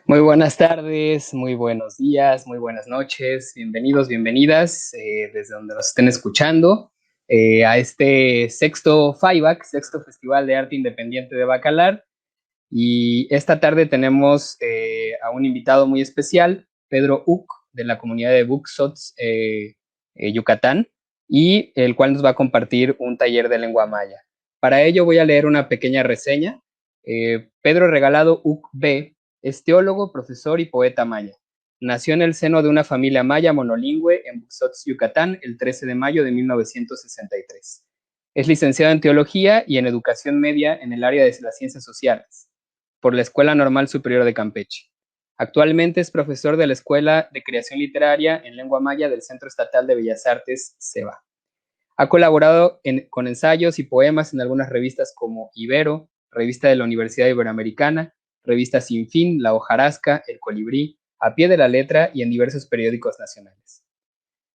Muy buenas tardes, muy buenos días, muy buenas noches, bienvenidos, bienvenidas desde donde nos estén escuchando a este sexto FIVAC, sexto Festival de Arte Independiente de Bacalar. Y esta tarde tenemos a un invitado muy especial, Pedro Uc, de la comunidad de Buxots, Yucatán, y el cual nos va a compartir un taller de lengua maya. Para ello voy a leer una pequeña reseña. Pedro Regalado Uc B es teólogo, profesor y poeta maya. Nació en el seno de una familia maya monolingüe en Buxots, Yucatán, el 13 de mayo de 1963. Es licenciado en teología y en educación media en el área de las ciencias sociales por la Escuela Normal Superior de Campeche. Actualmente es profesor de la Escuela de Creación Literaria en Lengua Maya del Centro Estatal de Bellas Artes, CEBA. Ha colaborado con ensayos y poemas en algunas revistas como Ibero, Revista de la Universidad Iberoamericana, Revista Sin Fin, La Hojarasca, El Colibrí, A Pie de la Letra y en diversos periódicos nacionales.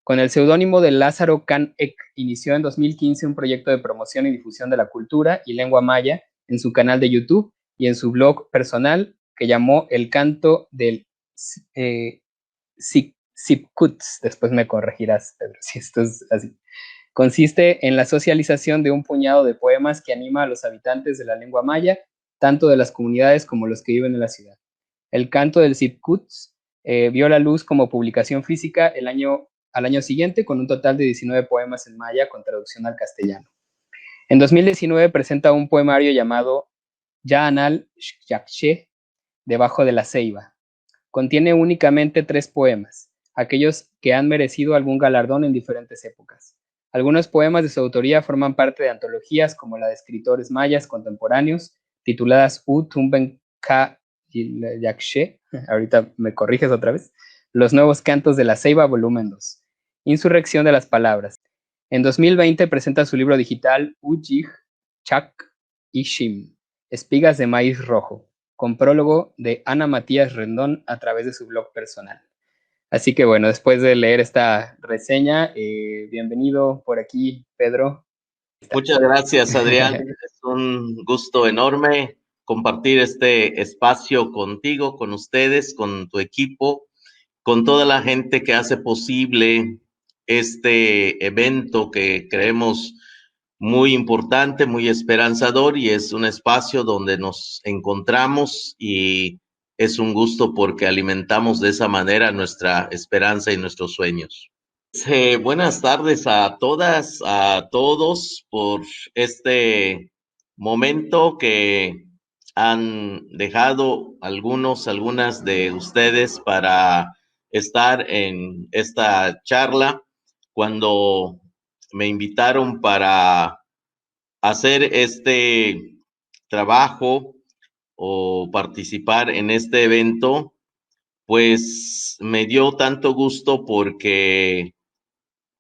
Con el seudónimo de Lázaro Can Ek, inició en 2015 un proyecto de promoción y difusión de la cultura y lengua maya en su canal de YouTube y en su blog personal que llamó El Canto del Sipkuts. Después me corregirás, Pedro, si esto es así. Consiste en la socialización de un puñado de poemas que anima a los habitantes de la lengua maya, tanto de las comunidades como los que viven en la ciudad. El Canto del Sipkuts vio la luz como publicación física al año siguiente con un total de 19 poemas en maya con traducción al castellano. En 2019 presenta un poemario llamado Yaanal Yakshe, Debajo de la Ceiba. Contiene únicamente 3 poemas, aquellos que han merecido algún galardón en diferentes épocas. Algunos poemas de su autoría forman parte de antologías como la de escritores mayas contemporáneos, tituladas U Tumben Ka Yakshe, ahorita me corriges otra vez, Los Nuevos Cantos de la Ceiba, volumen 2, Insurrección de las Palabras. En 2020 presenta su libro digital Ujig Chak Ishim, Espigas de Maíz Rojo, con prólogo de Ana Matías Rendón a través de su blog personal. Así que bueno, después de leer esta reseña, bienvenido por aquí, Pedro. Muchas gracias, Adrián. Es un gusto enorme compartir este espacio contigo, con ustedes, con tu equipo, con toda la gente que hace posible este evento que creemos muy importante, muy esperanzador, y es un espacio donde nos encontramos y es un gusto porque alimentamos de esa manera nuestra esperanza y nuestros sueños. Buenas tardes a todas, a todos por este momento que han dejado algunas de ustedes para estar en esta charla. Cuando me invitaron para hacer este trabajo o participar en este evento, pues me dio tanto gusto porque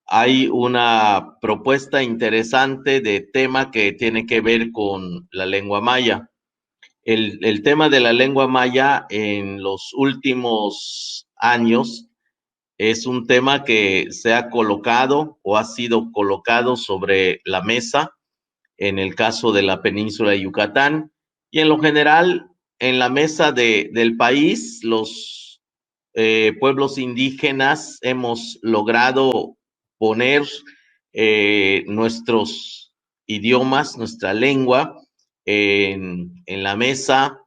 hay una propuesta interesante de tema que tiene que ver con la lengua maya. El tema de la lengua maya en los últimos años es un tema que se ha colocado o ha sido colocado sobre la mesa en el caso de la península de Yucatán y en lo general en la mesa del país. Los pueblos indígenas hemos logrado poner nuestros idiomas, nuestra lengua en la mesa,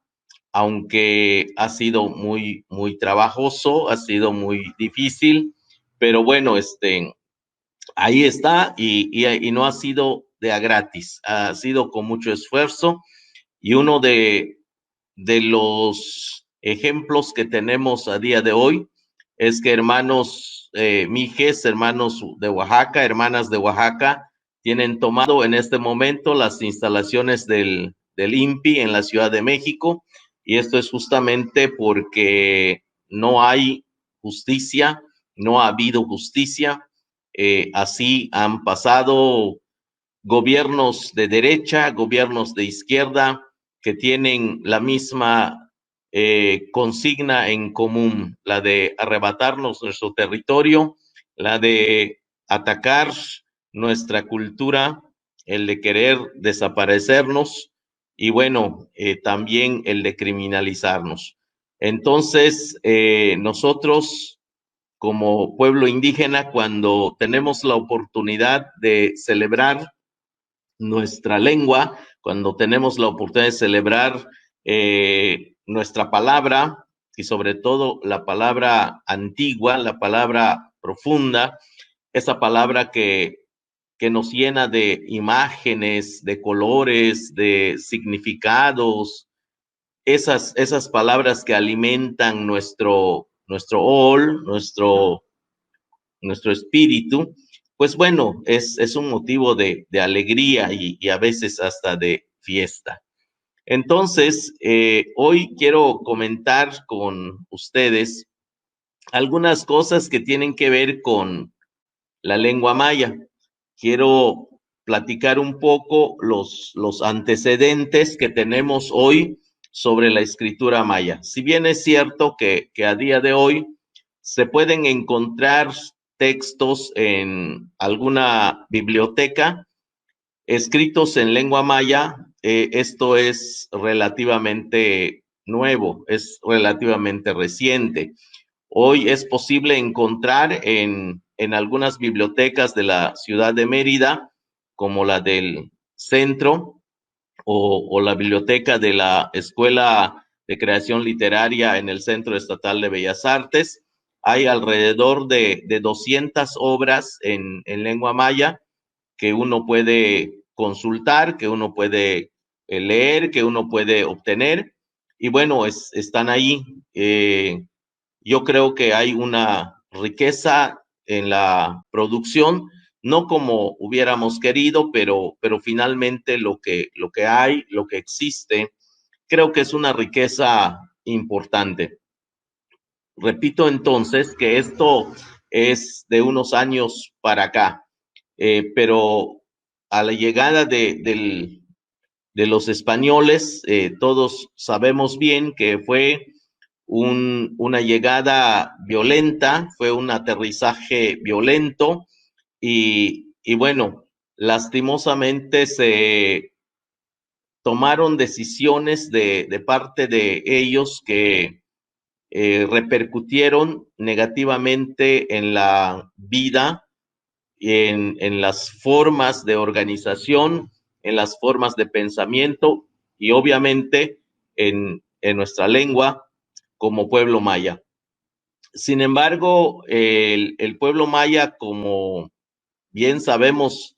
aunque ha sido muy trabajoso, ha sido muy difícil, pero bueno, ahí está y no ha sido de a gratis, ha sido con mucho esfuerzo, y uno de los ejemplos que tenemos a día de hoy es que hermanos mijes, hermanos de Oaxaca, hermanas de Oaxaca, tienen tomado en este momento las instalaciones del INPI en la Ciudad de México, y esto es justamente porque no hay justicia, no ha habido justicia. Así han pasado gobiernos de derecha, gobiernos de izquierda, que tienen la misma consigna en común, la de arrebatarnos nuestro territorio, la de atacar nuestra cultura, el de querer desaparecernos y bueno, también el de criminalizarnos. Entonces, nosotros como pueblo indígena, cuando tenemos la oportunidad de celebrar nuestra lengua, cuando tenemos la oportunidad de celebrar nuestra palabra y sobre todo la palabra antigua, la palabra profunda, esa palabra que nos llena de imágenes, de colores, de significados, esas palabras que alimentan nuestro nuestro espíritu, pues bueno, es un motivo de alegría y a veces hasta de fiesta. Entonces, hoy quiero comentar con ustedes algunas cosas que tienen que ver con la lengua maya. Quiero platicar un poco los antecedentes que tenemos hoy sobre la escritura maya. Si bien es cierto que a día de hoy se pueden encontrar textos en alguna biblioteca escritos en lengua maya, esto es relativamente nuevo, es relativamente reciente. Hoy es posible encontrar en algunas bibliotecas de la ciudad de Mérida, como la del centro o la biblioteca de la Escuela de Creación Literaria en el Centro Estatal de Bellas Artes. Hay alrededor de 200 obras en lengua maya que uno puede consultar, que uno puede leer, que uno puede obtener. Y bueno, están ahí. Yo creo que hay una riqueza en la producción, no como hubiéramos querido, pero finalmente lo que hay, lo que existe, creo que es una riqueza importante. Repito entonces que esto es de unos años para acá, pero a la llegada de los españoles, todos sabemos bien que fue una llegada violenta, fue un aterrizaje violento y bueno, lastimosamente se tomaron decisiones de parte de ellos que repercutieron negativamente en la vida, en las formas de organización, en las formas de pensamiento y obviamente en nuestra lengua como pueblo maya. Sin embargo, el pueblo maya, como bien sabemos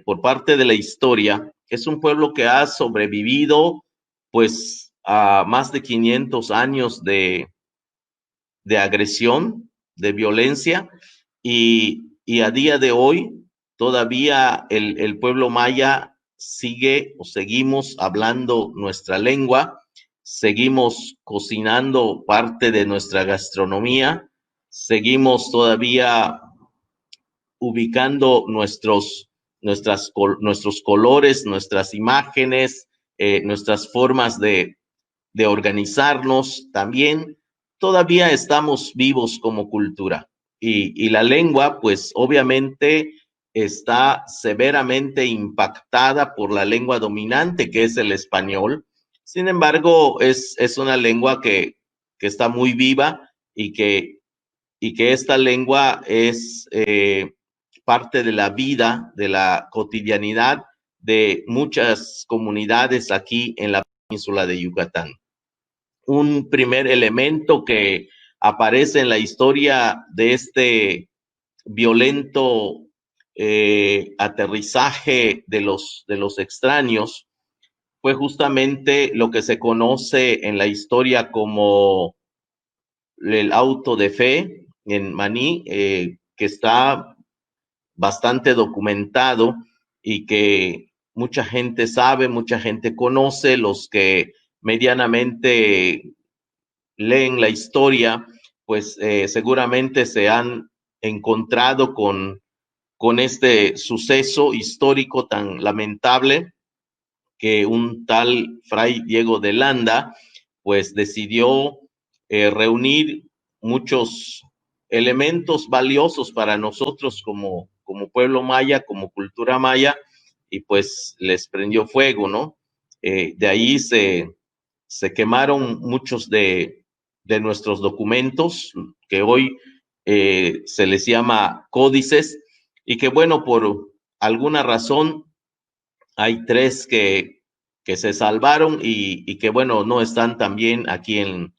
por parte de la historia, es un pueblo que ha sobrevivido pues a más de 500 años de agresión, de violencia, y a día de hoy todavía el pueblo maya sigue o seguimos hablando nuestra lengua, seguimos cocinando parte de nuestra gastronomía, seguimos todavía ubicando nuestros colores, nuestras imágenes, nuestras formas de organizarnos también. Todavía estamos vivos como cultura y la lengua, pues obviamente está severamente impactada por la lengua dominante, que es el español. Sin embargo, es una lengua que está muy viva y que esta lengua es parte de la vida, de la cotidianidad de muchas comunidades aquí en la península de Yucatán. Un primer elemento que aparece en la historia de este violento aterrizaje de los extraños fue justamente lo que se conoce en la historia como el auto de fe en Maní, que está bastante documentado y que mucha gente sabe, mucha gente conoce, los que medianamente leen la historia, pues seguramente se han encontrado con este suceso histórico tan lamentable que un tal Fray Diego de Landa, pues decidió reunir muchos elementos valiosos para nosotros como pueblo maya, como cultura maya, y pues les prendió fuego, ¿no? De ahí se quemaron muchos de de nuestros documentos, que hoy se les llama códices, y que bueno, por alguna razón hay 3 que se salvaron y que bueno, no están también aquí en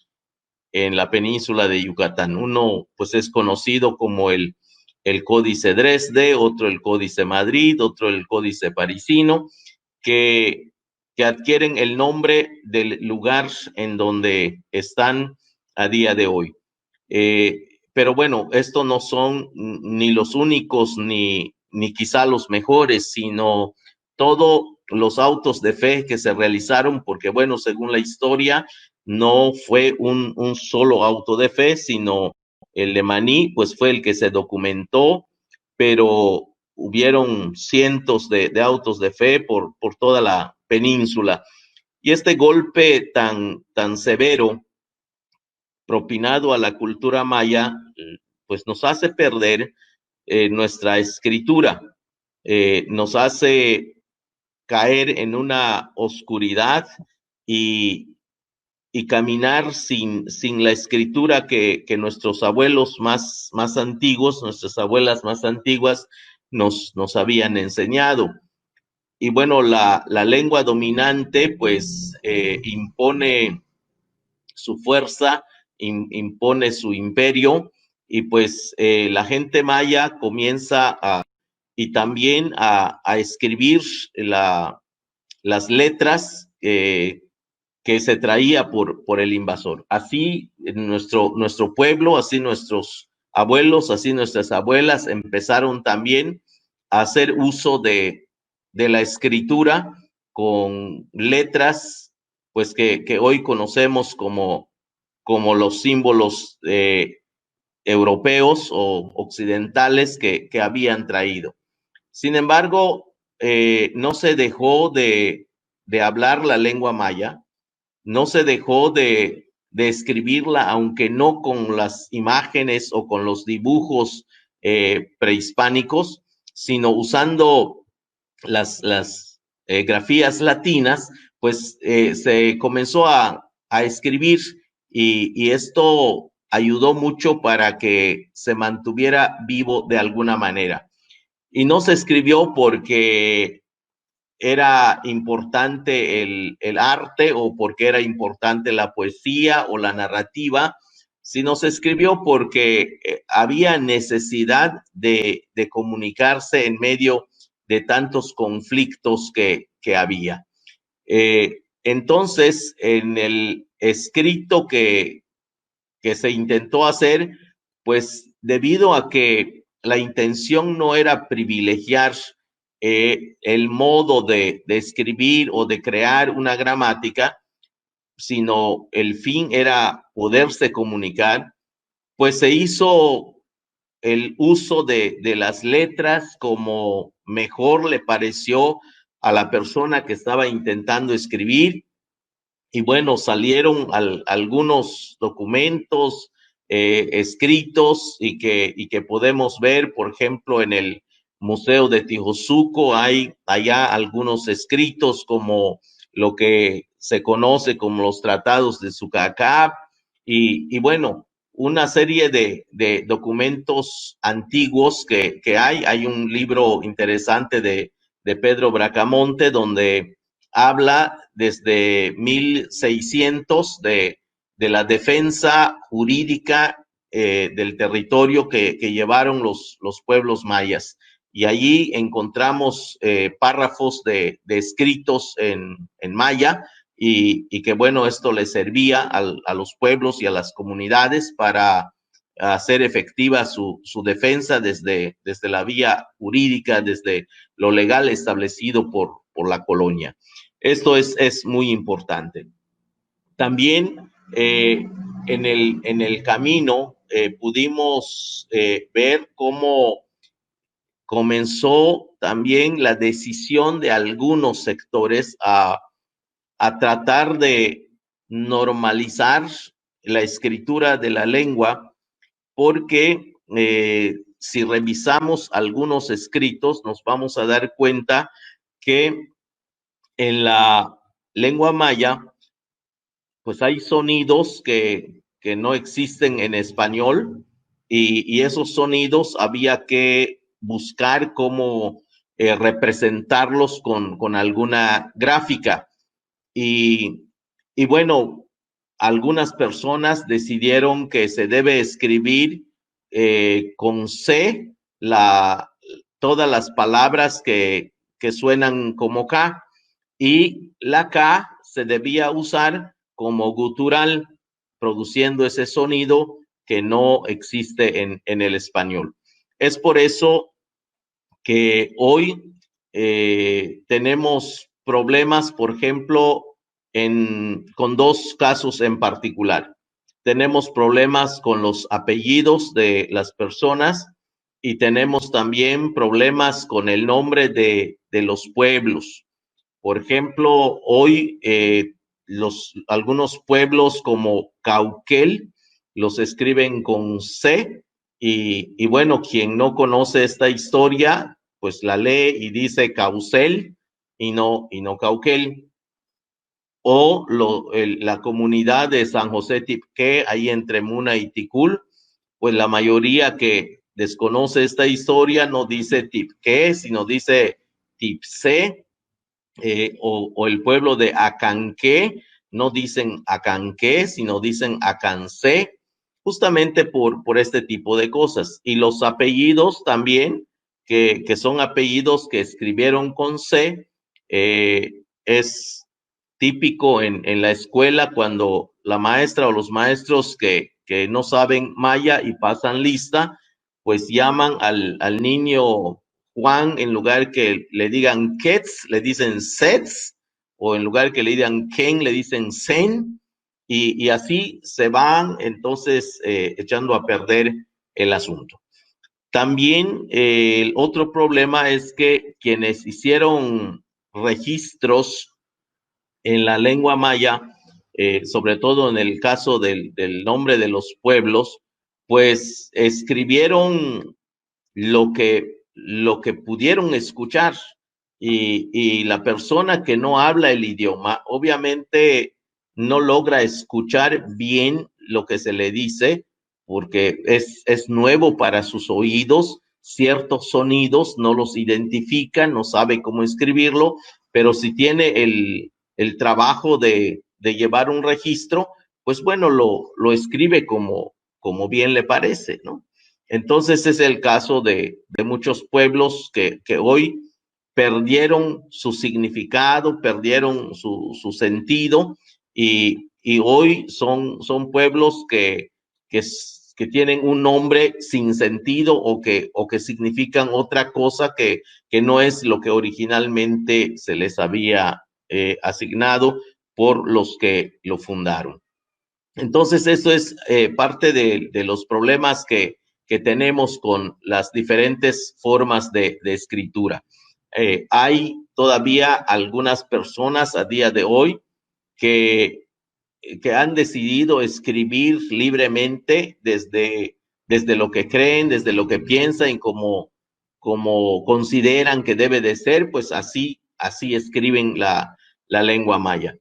la península de Yucatán. Uno pues es conocido como el Códice Dresde, otro el Códice Madrid, otro el Códice Parisino, que adquieren el nombre del lugar en donde están a día de hoy. Pero bueno, estos no son ni los únicos ni quizá los mejores, sino todos los autos de fe que se realizaron, porque bueno, según la historia, no fue un solo auto de fe, sino el de Maní, pues fue el que se documentó, pero hubieron cientos de autos de fe por toda la península. Y este golpe tan severo propinado a la cultura maya, pues nos hace perder nuestra escritura, nos hace caer en una oscuridad y caminar sin la escritura que nuestros abuelos más antiguos, nuestras abuelas más antiguas nos habían enseñado. Y bueno, la lengua dominante pues impone su fuerza, impone su imperio, y pues la gente maya comienza y también a escribir las letras que se traía por el invasor. Así nuestro pueblo, así nuestros abuelos, así nuestras abuelas empezaron también a hacer uso de la escritura con letras pues que hoy conocemos como los símbolos europeos o occidentales que habían traído. Sin embargo, no se dejó de hablar la lengua maya, no se dejó de escribirla, aunque no con las imágenes o con los dibujos prehispánicos, sino usando las grafías latinas, pues se comenzó a escribir y esto ayudó mucho para que se mantuviera vivo de alguna manera. Y no se escribió porque era importante el arte o porque era importante la poesía o la narrativa, sino se escribió porque había necesidad de comunicarse en medio de tantos conflictos que había. Entonces, en el escrito que se intentó hacer, pues debido a que la intención no era privilegiar el modo de escribir o de crear una gramática, sino el fin era poderse comunicar, pues se hizo el uso de las letras como mejor le pareció a la persona que estaba intentando escribir. Y bueno, salieron algunos documentos escritos y que podemos ver, por ejemplo, en el Museo de Tijosuco hay allá algunos escritos como lo que se conoce como los tratados de Sucacab y bueno, una serie de documentos antiguos que hay un libro interesante de Pedro Bracamonte donde habla desde 1600 de la defensa jurídica del territorio que llevaron los pueblos mayas. Y allí encontramos párrafos de escritos en maya y que bueno, esto le servía a los pueblos y a las comunidades para hacer efectiva su defensa desde la vía jurídica, desde lo legal establecido por la colonia. Esto es muy importante. También en el camino pudimos ver cómo comenzó también la decisión de algunos sectores a tratar de normalizar la escritura de la lengua, porque si revisamos algunos escritos nos vamos a dar cuenta que en la lengua maya, pues hay sonidos que que no existen en español, y esos sonidos había que buscar cómo representarlos con alguna gráfica. Y bueno, algunas personas decidieron que se debe escribir con C todas las palabras que suenan como K, y la K se debía usar como gutural, produciendo ese sonido que no existe en el español. Es por eso que hoy tenemos problemas, por ejemplo, con dos casos en particular. Tenemos problemas con los apellidos de las personas y tenemos también problemas con el nombre de los pueblos. Por ejemplo, hoy algunos pueblos como Cauquel los escriben con C, y bueno, quien no conoce esta historia, pues la lee y dice Caucel y no Cauquel. O la comunidad de San José Tipqué, ahí entre Muna y Ticul, pues la mayoría que desconoce esta historia no dice Tipqué, sino dice Tipsé. O el pueblo de Acanqué, no dicen Acanqué, sino dicen Acancé, justamente por este tipo de cosas. Y los apellidos también, que son apellidos que escribieron con C, es típico en la escuela cuando la maestra o los maestros que no saben maya y pasan lista, pues llaman al niño Juan, en lugar que le digan Ketz, le dicen Sets, o en lugar que le digan Ken, le dicen Sen, y así se van entonces echando a perder el asunto. También el otro problema es que quienes hicieron registros en la lengua maya, sobre todo en el caso del nombre de los pueblos, pues escribieron lo que pudieron escuchar, y la persona que no habla el idioma obviamente no logra escuchar bien lo que se le dice, porque es nuevo para sus oídos, ciertos sonidos no los identifica, no sabe cómo escribirlo, pero si tiene el trabajo de llevar un registro, pues bueno, lo escribe como bien le parece, ¿no? Entonces es el caso de muchos pueblos que hoy perdieron su significado, perdieron su sentido, y hoy son pueblos que tienen un nombre sin sentido, o que significan otra cosa que no es lo que originalmente se les había asignado por los que lo fundaron. Entonces, eso es parte de los problemas que tenemos con las diferentes formas de escritura. Hay todavía algunas personas a día de hoy que han decidido escribir libremente desde lo que creen, desde lo que piensan y como consideran que debe de ser, pues así escriben la lengua maya.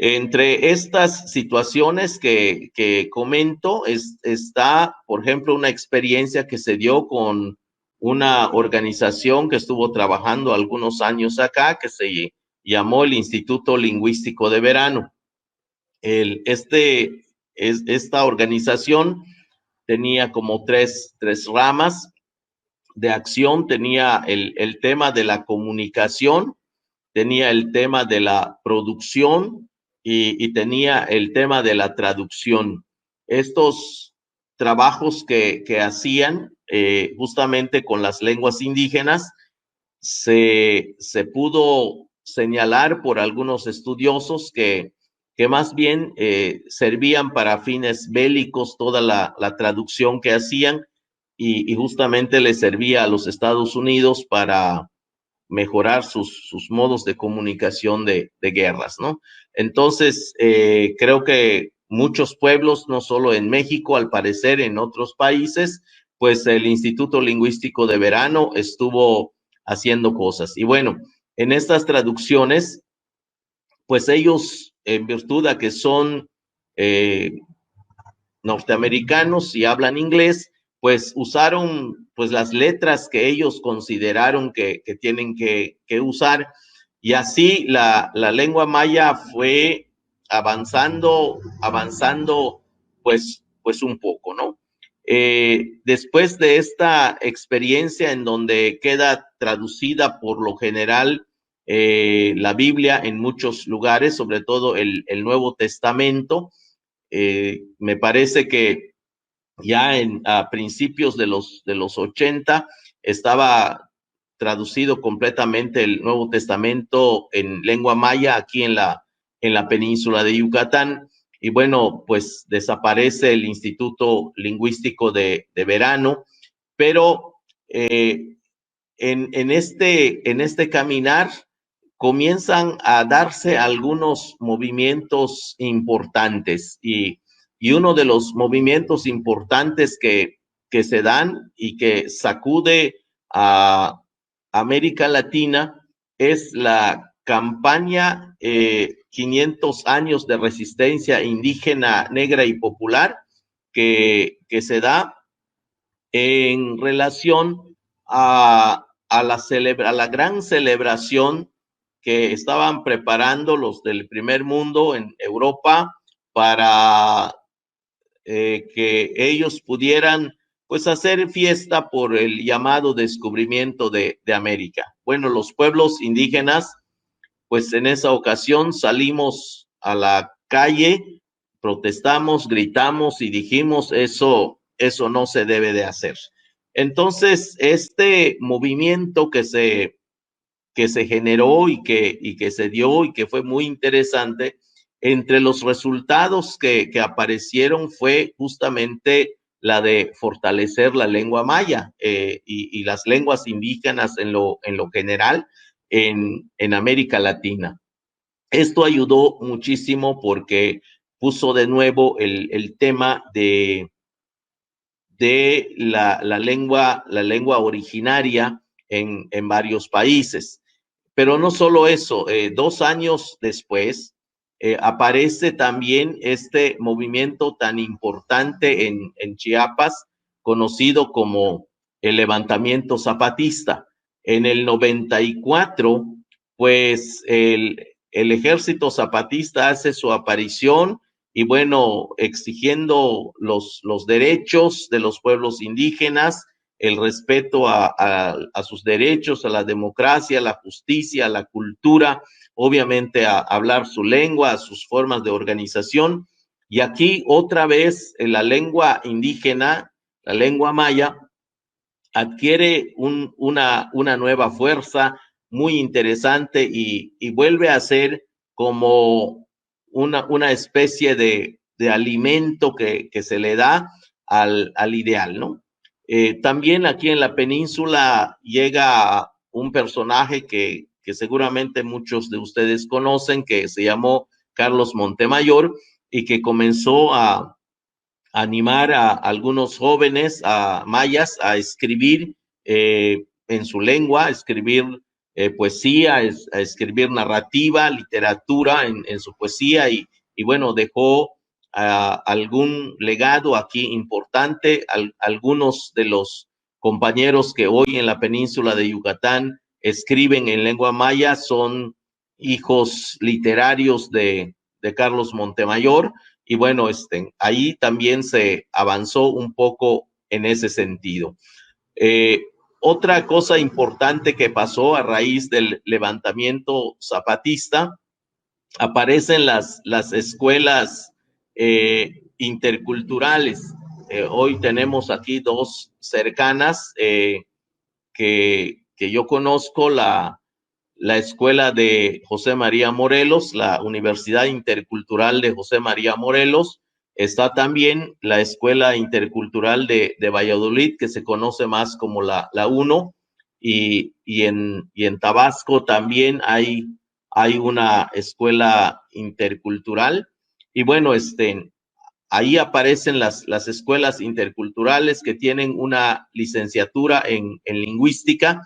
Entre estas situaciones que comento está, por ejemplo, una experiencia que se dio con una organización que estuvo trabajando algunos años acá, que se llamó el Instituto Lingüístico de Verano. Esta organización tenía como tres ramas de acción. Tenía el tema de la comunicación, tenía el tema de la producción y tenía el tema de la traducción. Estos trabajos que hacían justamente con las lenguas indígenas se pudo señalar por algunos estudiosos que más bien servían para fines bélicos toda la traducción que hacían, y justamente les servía a los Estados Unidos para mejorar sus modos de comunicación de guerras, ¿no? Entonces, creo que muchos pueblos, no solo en México, al parecer en otros países, pues el Instituto Lingüístico de Verano estuvo haciendo cosas. Y bueno, en estas traducciones, pues ellos, en virtud de que son norteamericanos y hablan inglés, pues usaron pues las letras que ellos consideraron que tienen que usar, y así la lengua maya fue avanzando pues un poco, ¿no? Después de esta experiencia en donde queda traducida por lo general la Biblia en muchos lugares, sobre todo el Nuevo Testamento, me parece que ya a principios de los 80 estaba traducido completamente el Nuevo Testamento en lengua maya aquí en la península de Yucatán. Y bueno, pues desaparece el Instituto Lingüístico de Verano, pero en este caminar comienzan a darse algunos movimientos importantes, y uno de los movimientos importantes que se dan y que sacude a América Latina es la campaña 500 años de resistencia indígena, negra y popular, que se da en relación a la gran celebración que estaban preparando los del primer mundo en Europa para que ellos pudieran pues hacer fiesta por el llamado descubrimiento de América. Bueno, los pueblos indígenas, pues en esa ocasión salimos a la calle, protestamos, gritamos y dijimos eso no se debe de hacer. Entonces, este movimiento que se generó y que se dio y que fue muy interesante, entre los resultados que aparecieron fue justamente la de fortalecer la lengua maya y las lenguas indígenas en lo general en América Latina. Esto ayudó muchísimo porque puso de nuevo el tema de la lengua originaria en varios países. Pero no solo eso, 2 años después aparece también este movimiento tan importante en Chiapas, conocido como el levantamiento zapatista. En el 94, pues el ejército zapatista hace su aparición y bueno, exigiendo los derechos de los pueblos indígenas, el respeto a sus derechos, a la democracia, a la justicia, a la cultura, obviamente a hablar su lengua, a sus formas de organización. Y aquí otra vez la lengua indígena, la lengua maya, adquiere una nueva fuerza muy interesante y vuelve a ser como una especie de alimento que se le da al ideal, ¿no? También aquí en la península llega un personaje que seguramente muchos de ustedes conocen, que se llamó Carlos Montemayor y que comenzó a animar a algunos jóvenes, a mayas, a escribir en su lengua, a escribir poesía, a escribir narrativa, literatura en su poesía y bueno, dejó algún legado aquí importante. Algunos de los compañeros que hoy en la península de Yucatán escriben en lengua maya son hijos literarios de Carlos Montemayor. Y bueno, ahí también se avanzó un poco en ese sentido. Otra cosa importante que pasó a raíz del levantamiento zapatista, aparecen las escuelas interculturales. Hoy tenemos aquí 2 cercanas que yo conozco, la escuela de José María Morelos, la Universidad Intercultural de José María Morelos. Está también la Escuela Intercultural de Valladolid, que se conoce más como la 1, y en Tabasco también hay una escuela intercultural. Y bueno, ahí aparecen las escuelas interculturales que tienen una licenciatura en lingüística.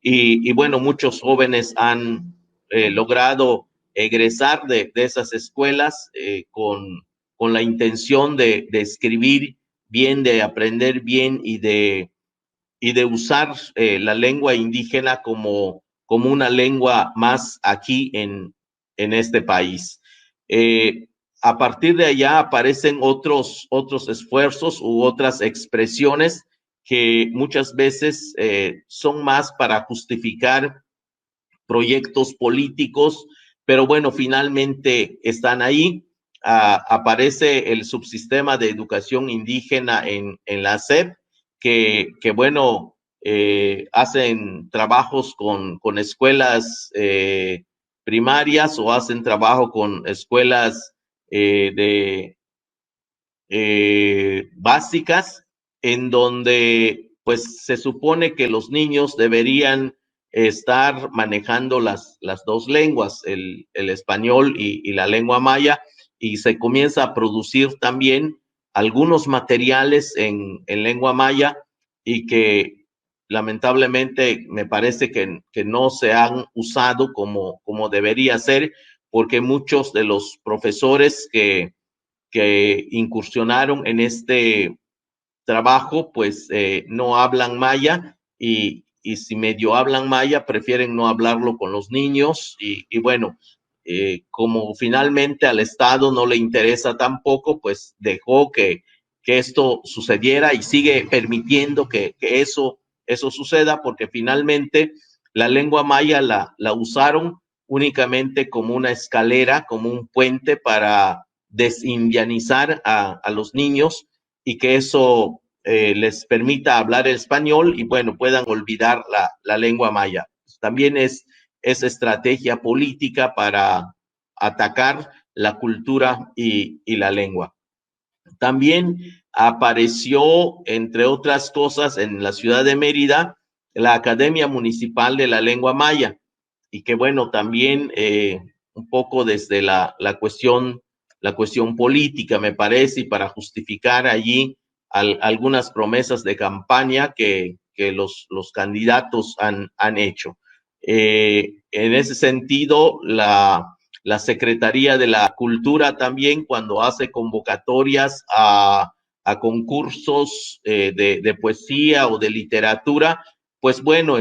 Y bueno, muchos jóvenes han logrado egresar de esas escuelas con la intención de escribir bien, de aprender bien y de usar la lengua indígena como una lengua más aquí en este país. A partir de allá aparecen otros esfuerzos u otras expresiones que muchas veces son más para justificar proyectos políticos, pero bueno, finalmente están ahí. Aparece el subsistema de educación indígena en la SEP, que bueno, hacen trabajos con escuelas primarias o hacen trabajo con escuelas básicas, en donde pues se supone que los niños deberían estar manejando las dos lenguas, el español y la lengua maya, y se comienza a producir también algunos materiales en lengua maya y que lamentablemente me parece que no se han usado como debería ser, porque muchos de los profesores que incursionaron en este trabajo, pues no hablan maya y si medio hablan maya, prefieren no hablarlo con los niños y bueno, como finalmente al Estado no le interesa tampoco, pues dejó que esto sucediera y sigue permitiendo que eso suceda, porque finalmente la lengua maya la usaron únicamente como una escalera, como un puente para desindianizar a los niños y que eso les permita hablar el español y bueno, puedan olvidar la lengua maya. También es estrategia política para atacar la cultura y la lengua. También apareció, entre otras cosas, en la ciudad de Mérida, la Academia Municipal de la Lengua Maya, y que bueno, también un poco desde la cuestión política, me parece, y para justificar allí algunas promesas de campaña que los candidatos han hecho. En ese sentido, la Secretaría de la Cultura también, cuando hace convocatorias a concursos de poesía o de literatura, pues bueno,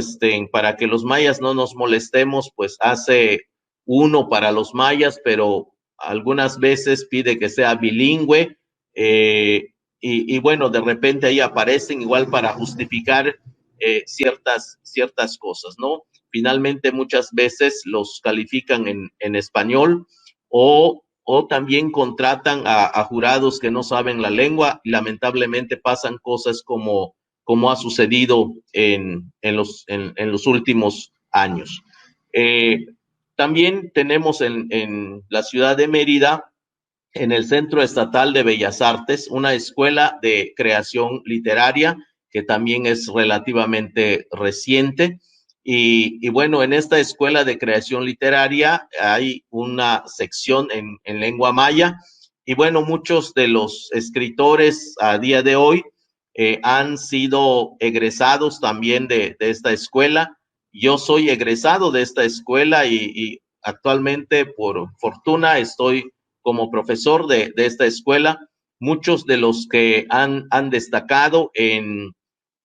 para que los mayas no nos molestemos, pues hace uno para los mayas, pero algunas veces pide que sea bilingüe, y bueno, de repente ahí aparecen igual para justificar ciertas cosas, ¿no? Finalmente muchas veces los califican en español o también contratan a jurados que no saben la lengua y lamentablemente pasan cosas como ha sucedido en los últimos años. También tenemos en la ciudad de Mérida, en el Centro Estatal de Bellas Artes, una escuela de creación literaria que también es relativamente reciente. Y bueno, en esta escuela de creación literaria hay una sección en lengua maya. Y bueno, muchos de los escritores a día de hoy han sido egresados también de esta escuela. Yo soy egresado de esta escuela y actualmente, por fortuna, estoy como profesor de esta escuela. Muchos de los que han destacado en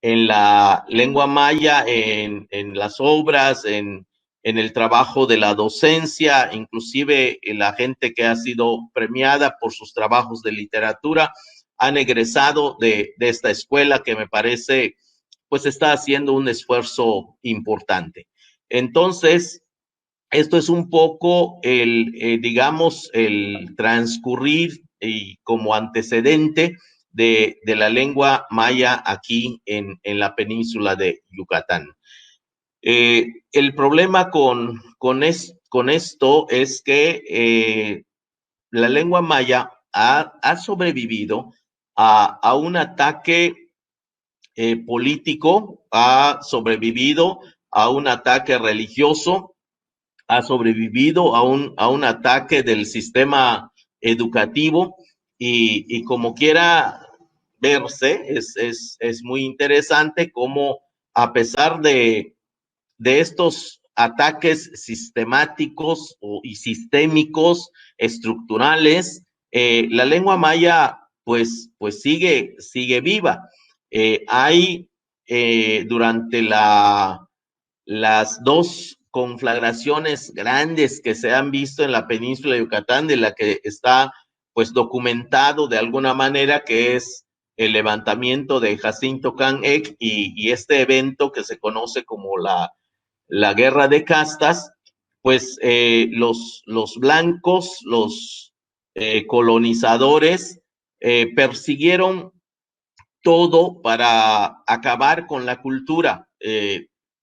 la lengua maya, en las obras, en el trabajo de la docencia, inclusive la gente que ha sido premiada por sus trabajos de literatura, han egresado de esta escuela, que me parece pues está haciendo un esfuerzo importante. Entonces, esto es un poco digamos, el transcurrir y como antecedente de la lengua maya aquí en la península de Yucatán. El problema con esto es que la lengua maya ha sobrevivido a un ataque político, ha sobrevivido a un ataque religioso, ha sobrevivido a un ataque del sistema educativo y como quiera verse, es muy interesante cómo a pesar de estos ataques sistemáticos y sistémicos, estructurales, La lengua maya, pues sigue viva. Hay durante las dos conflagraciones grandes que se han visto en la península de Yucatán, de la que está pues documentado de alguna manera, que es el levantamiento de Jacinto Can-Ek y este evento que se conoce como la guerra de castas, pues los blancos, los colonizadores, persiguieron todo para acabar con la cultura.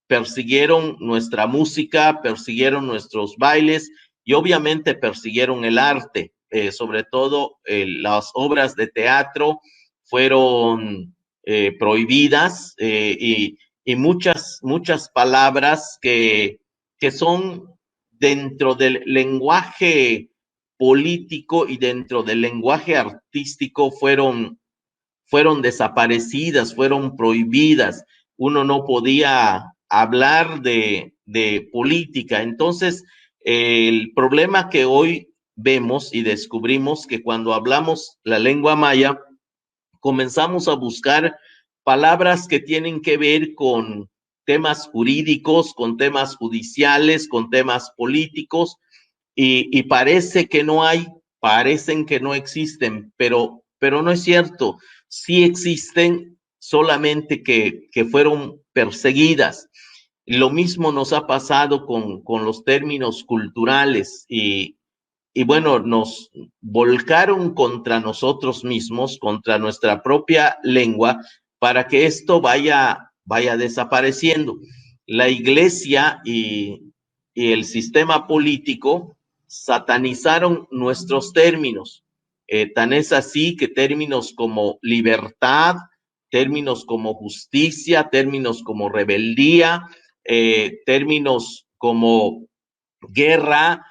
Persiguieron nuestra música, persiguieron nuestros bailes y obviamente persiguieron el arte. Sobre todo las obras de teatro fueron prohibidas y muchas palabras que son dentro del lenguaje político y dentro del lenguaje artístico fueron desaparecidas, fueron prohibidas. Uno no podía hablar de política. Entonces, el problema que hoy vemos y descubrimos que cuando hablamos la lengua maya, comenzamos a buscar palabras que tienen que ver con temas jurídicos, con temas judiciales, con temas políticos, y parece que no hay, parecen que no existen, pero no es cierto. Sí existen, solamente que fueron perseguidas. Lo mismo nos ha pasado con los términos culturales y bueno, nos volcaron contra nosotros mismos, contra nuestra propia lengua, para que esto vaya desapareciendo. La iglesia y el sistema político satanizaron nuestros términos. Tan es así que términos como libertad, términos como justicia, términos como rebeldía, términos como guerra,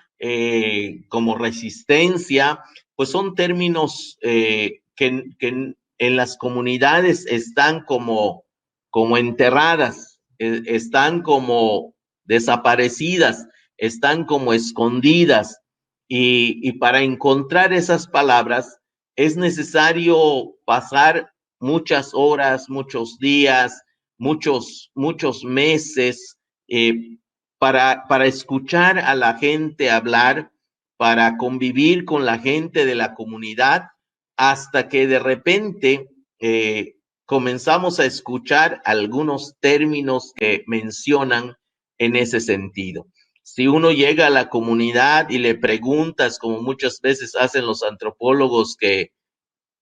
como resistencia, pues son términos que en las comunidades están como enterradas, están como desaparecidas, están como escondidas. Y para encontrar esas palabras es necesario pasar muchas horas, muchos días, muchos meses, para escuchar a la gente hablar, para convivir con la gente de la comunidad, hasta que de repente comenzamos a escuchar algunos términos que mencionan en ese sentido. Si uno llega a la comunidad y le preguntas, como muchas veces hacen los antropólogos que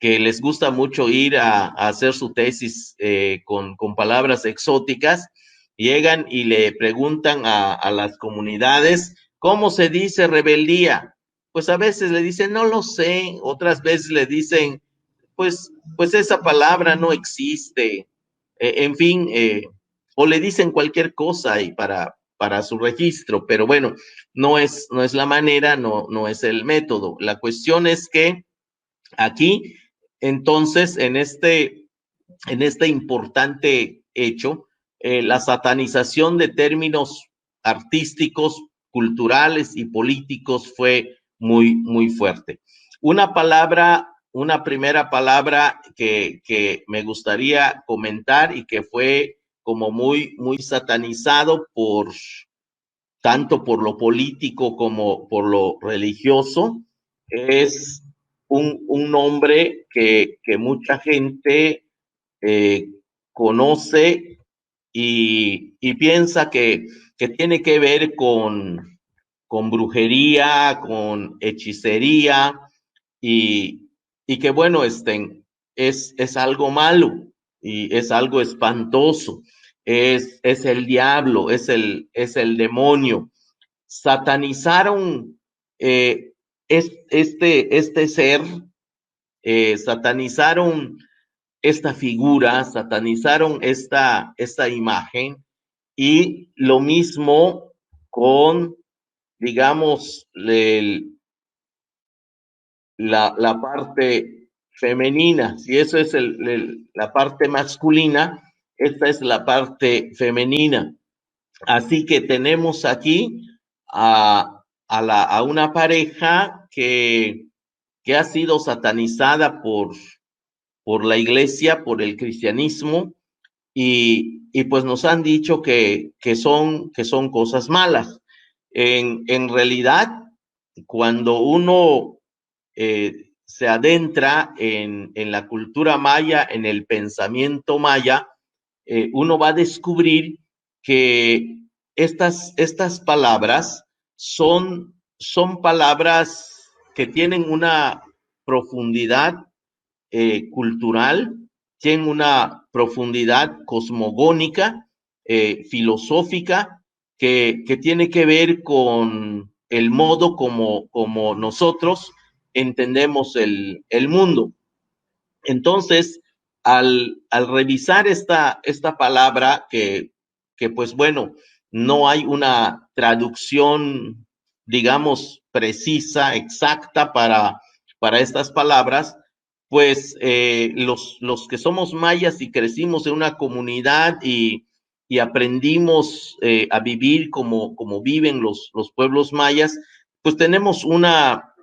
les gusta mucho ir a hacer su tesis con palabras exóticas, llegan y le preguntan a las comunidades, ¿cómo se dice rebeldía? Pues a veces le dicen, no lo sé, otras veces le dicen, pues esa palabra no existe, en fin, o le dicen cualquier cosa y para su registro, pero bueno, no es la manera, no es el método. La cuestión es que aquí, entonces, en este importante hecho, la satanización de términos artísticos, culturales y políticos fue muy fuerte. Una primera palabra que me gustaría comentar y que fue como muy satanizado tanto por lo político como por lo religioso, es un nombre que mucha gente eh, conoce y piensa que tiene que ver con brujería, con hechicería y que bueno, es algo malo y es algo espantoso. Es el diablo, es el demonio. Satanizaron este ser, satanizaron esta figura, satanizaron esta imagen y lo mismo con, digamos, la parte femenina. Si eso es la parte masculina, esta es la parte femenina. Así que tenemos aquí a una pareja que que ha sido satanizada por la iglesia, por el cristianismo, y pues nos han dicho que son cosas malas. En realidad, cuando uno se adentra en la cultura maya, en el pensamiento maya, uno va a descubrir que estas palabras son palabras que tienen una profundidad cultural, tienen una profundidad cosmogónica, filosófica, que tiene que ver con el modo como nosotros entendemos el mundo. Entonces, al revisar esta palabra, que pues bueno, no hay una traducción, digamos, precisa, exacta para estas palabras, pues los que somos mayas y crecimos en una comunidad y aprendimos a vivir como viven los pueblos mayas, pues tenemos una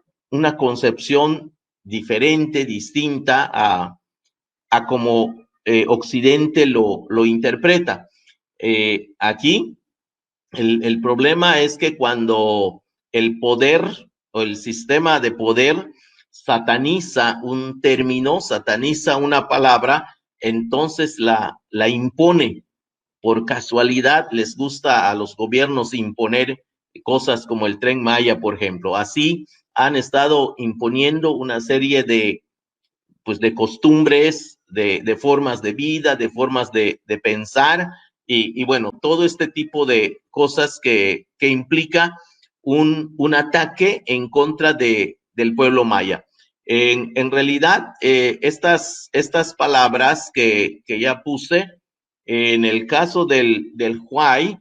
concepción diferente, distinta a como Occidente lo interpreta. Aquí el problema es que cuando el poder o el sistema de poder sataniza un término, sataniza una palabra, entonces la impone. Por casualidad les gusta a los gobiernos imponer cosas como el Tren Maya, por ejemplo. Así han estado imponiendo una serie de costumbres, de formas de vida, de formas de pensar, y bueno, todo este tipo de cosas que implica un ataque en contra del pueblo maya. En realidad, estas palabras que ya puse, en el caso del Huay,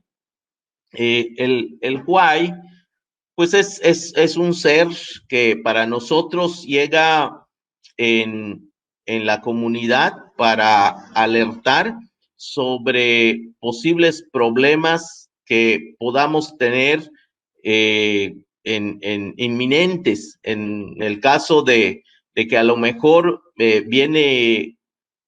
el Huay, pues es un ser que para nosotros llega en la comunidad para alertar sobre posibles problemas que podamos tener inminentes, en el caso de que a lo mejor viene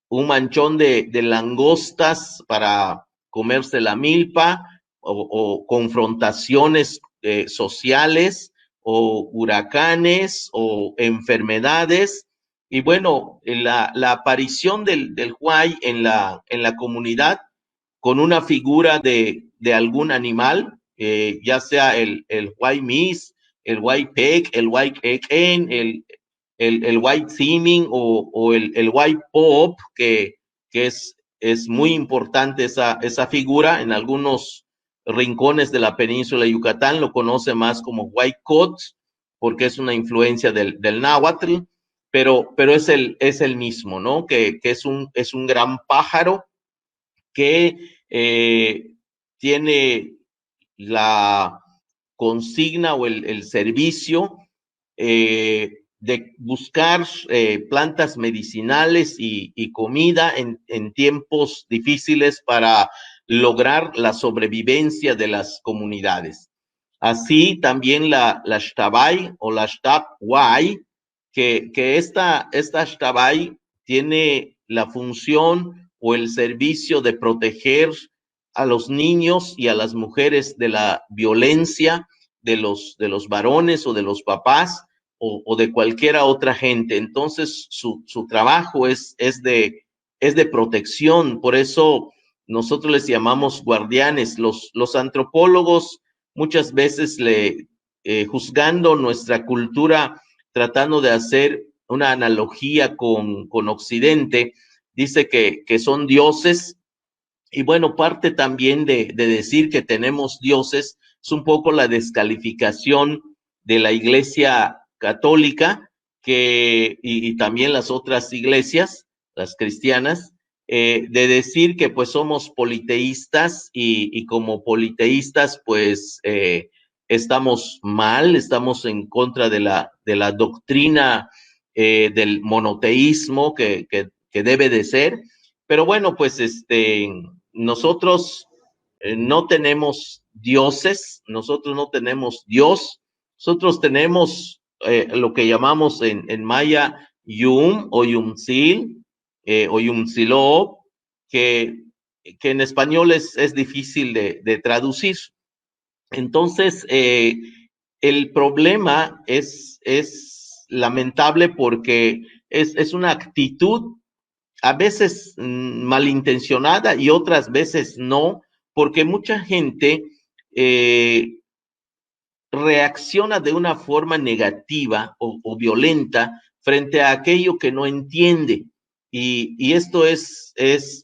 un manchón de langostas para comerse la milpa, o confrontaciones sociales, o huracanes, o enfermedades. Y bueno, la aparición del Huay en la comunidad, con una figura de algún animal, ya sea el Huay Mis, el Huay Pec, el Huay Eken, el White Theming, o el White Pop, que es muy importante esa figura. En algunos rincones de la península de Yucatán lo conoce más como White Coat, porque es una influencia del náhuatl, pero es el mismo, ¿no? Que es un gran pájaro que tiene la consigna o el servicio de buscar plantas medicinales y comida en tiempos difíciles para lograr la sobrevivencia de las comunidades. Así también la Xtabay o la Xtabway, que esta Xtabay tiene la función o el servicio de proteger a los niños y a las mujeres de la violencia de los varones o de los papás, o de cualquiera otra gente. Entonces su trabajo es de protección. Por eso nosotros les llamamos guardianes. Los antropólogos muchas veces juzgando nuestra cultura, tratando de hacer una analogía con Occidente, dice que son dioses. Y bueno, parte también de decir que tenemos dioses es un poco la descalificación de la Iglesia católica, y también las otras iglesias, las cristianas, de decir que pues somos politeístas, y como politeístas pues estamos mal, estamos en contra de la doctrina del monoteísmo que debe de ser. Pero bueno, pues nosotros no tenemos dioses, nosotros no tenemos Dios, nosotros tenemos lo que llamamos en maya yum o yumsil o yumsilop, que en español es difícil de traducir. Entonces, el problema es lamentable porque es una actitud a veces malintencionada y otras veces no, porque mucha gente reacciona de una forma negativa o violenta frente a aquello que no entiende. Y esto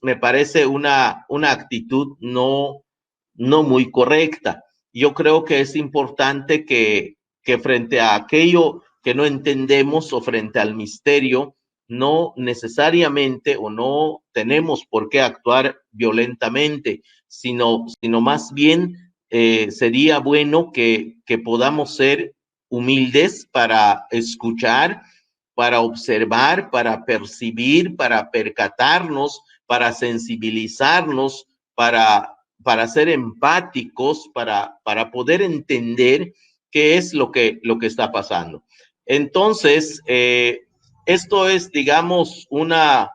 me parece una actitud no muy correcta. Yo creo que es importante que frente a aquello que no entendemos o frente al misterio, no necesariamente o no tenemos por qué actuar violentamente, sino más bien sería bueno que podamos ser humildes para escuchar, para observar, para percibir, para percatarnos, para sensibilizarnos, para ser empáticos, para poder entender qué es lo que está pasando. Entonces, esto es, digamos, una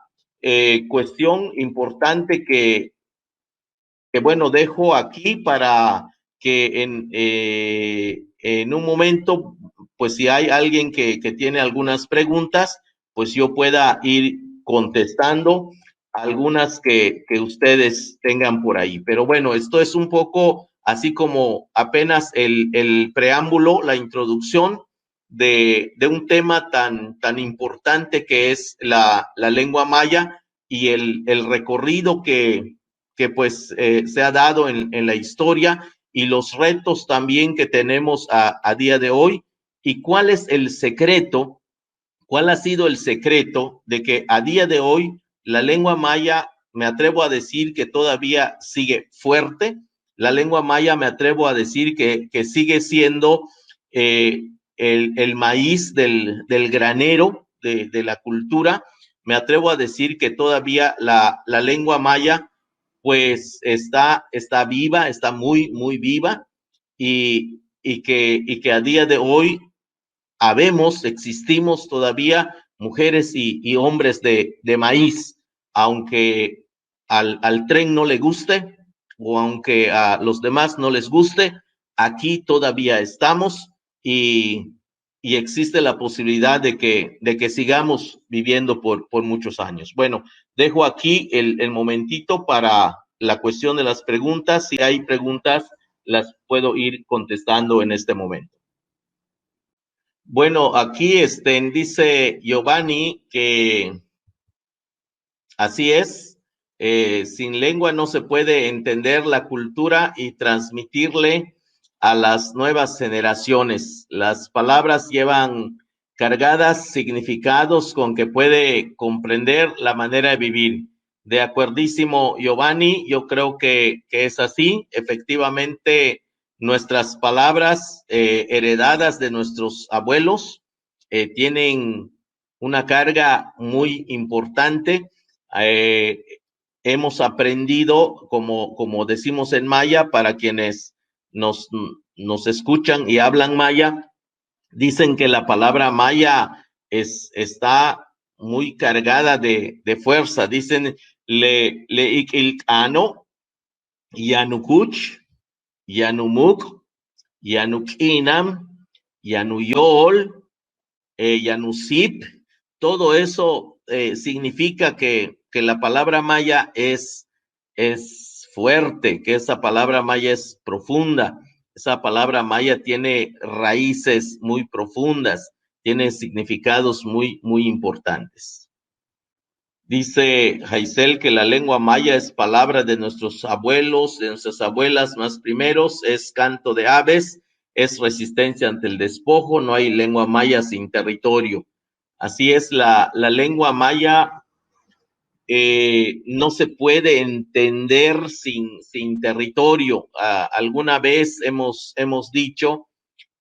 cuestión importante que bueno, dejo aquí para que en un momento, pues si hay alguien que tiene algunas preguntas, pues yo pueda ir contestando algunas que ustedes tengan por ahí. Pero bueno, esto es un poco así como apenas el preámbulo, la introducción de un tema tan importante que es la lengua maya y el recorrido que pues se ha dado en la historia y los retos también que tenemos a día de hoy y cuál es el secreto, cuál ha sido el secreto de que a día de hoy la lengua maya, me atrevo a decir que todavía sigue fuerte, la lengua maya me atrevo a decir que sigue siendo el maíz del granero de la cultura, me atrevo a decir que todavía la lengua maya pues está viva, está muy viva y que a día de hoy existimos todavía mujeres y hombres de maíz, aunque al tren no le guste o aunque a los demás no les guste, aquí todavía estamos y existe la posibilidad de que sigamos viviendo por muchos años. Bueno, dejo aquí el momentito para la cuestión de las preguntas. Si hay preguntas, las puedo ir contestando en este momento. Bueno, aquí dice Giovanni que así es, sin lengua no se puede entender la cultura y transmitirle a las nuevas generaciones. Las palabras llevan cargadas significados con que puede comprender la manera de vivir. De acuerdísimo, Giovanni, yo creo que es así. Efectivamente, nuestras palabras heredadas de nuestros abuelos tienen una carga muy importante. Hemos aprendido, como decimos en maya, para quienes nos escuchan y hablan maya, dicen que la palabra maya está muy cargada de fuerza. Dicen le ikilkano, yanukuch, yanumuk, yanukinam, yanuyol, yanusip. Todo eso significa que la palabra maya es fuerte, que esa palabra maya es profunda. Esa palabra maya tiene raíces muy profundas, tiene significados muy importantes. Dice Jaisel que la lengua maya es palabra de nuestros abuelos, de nuestras abuelas más primeros, es canto de aves, es resistencia ante el despojo, no hay lengua maya sin territorio. Así es, la lengua maya no se puede entender sin territorio. Alguna vez hemos dicho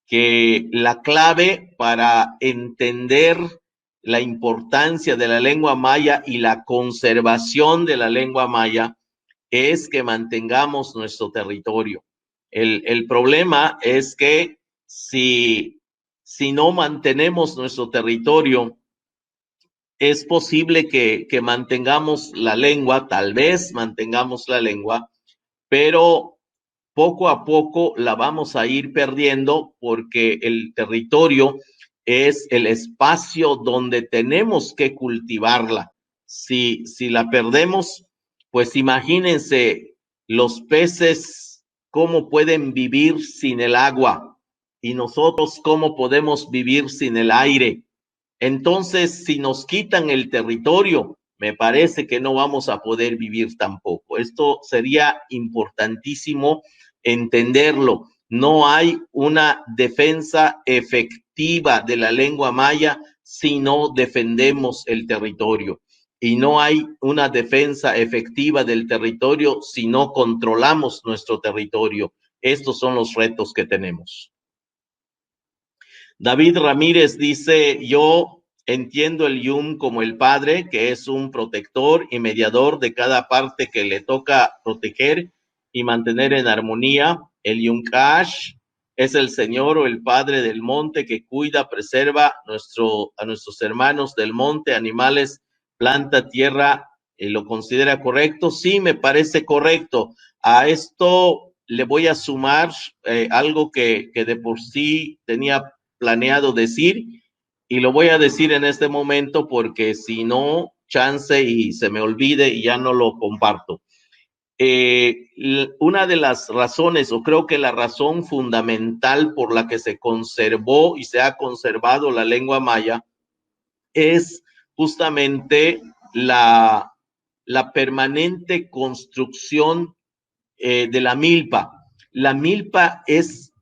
que la clave para entender la importancia de la lengua maya y la conservación de la lengua maya es que mantengamos nuestro territorio. El problema es que si si no mantenemos nuestro territorio, es posible que mantengamos la lengua, tal vez mantengamos la lengua, pero poco a poco la vamos a ir perdiendo porque el territorio es el espacio donde tenemos que cultivarla. Si la perdemos, pues imagínense los peces cómo pueden vivir sin el agua y nosotros cómo podemos vivir sin el aire. Entonces, si nos quitan el territorio, me parece que no vamos a poder vivir tampoco. Esto sería importantísimo entenderlo. No hay una defensa efectiva de la lengua maya si no defendemos el territorio. Y no hay una defensa efectiva del territorio si no controlamos nuestro territorio. Estos son los retos que tenemos. David Ramírez dice, yo entiendo el Yum como el padre, que es un protector y mediador de cada parte que le toca proteger y mantener en armonía. El Yunkash es el señor o el padre del monte que cuida, preserva a nuestros hermanos del monte, animales, planta, tierra. ¿Lo considera correcto? Sí, me parece correcto. A esto le voy a sumar algo que de por sí tenía planeado decir y lo voy a decir en este momento porque si no, chance y se me olvide y ya no lo comparto. Una de las razones, o creo que la razón fundamental por la que se conservó y se ha conservado la lengua maya es justamente la permanente construcción de la milpa. La milpa es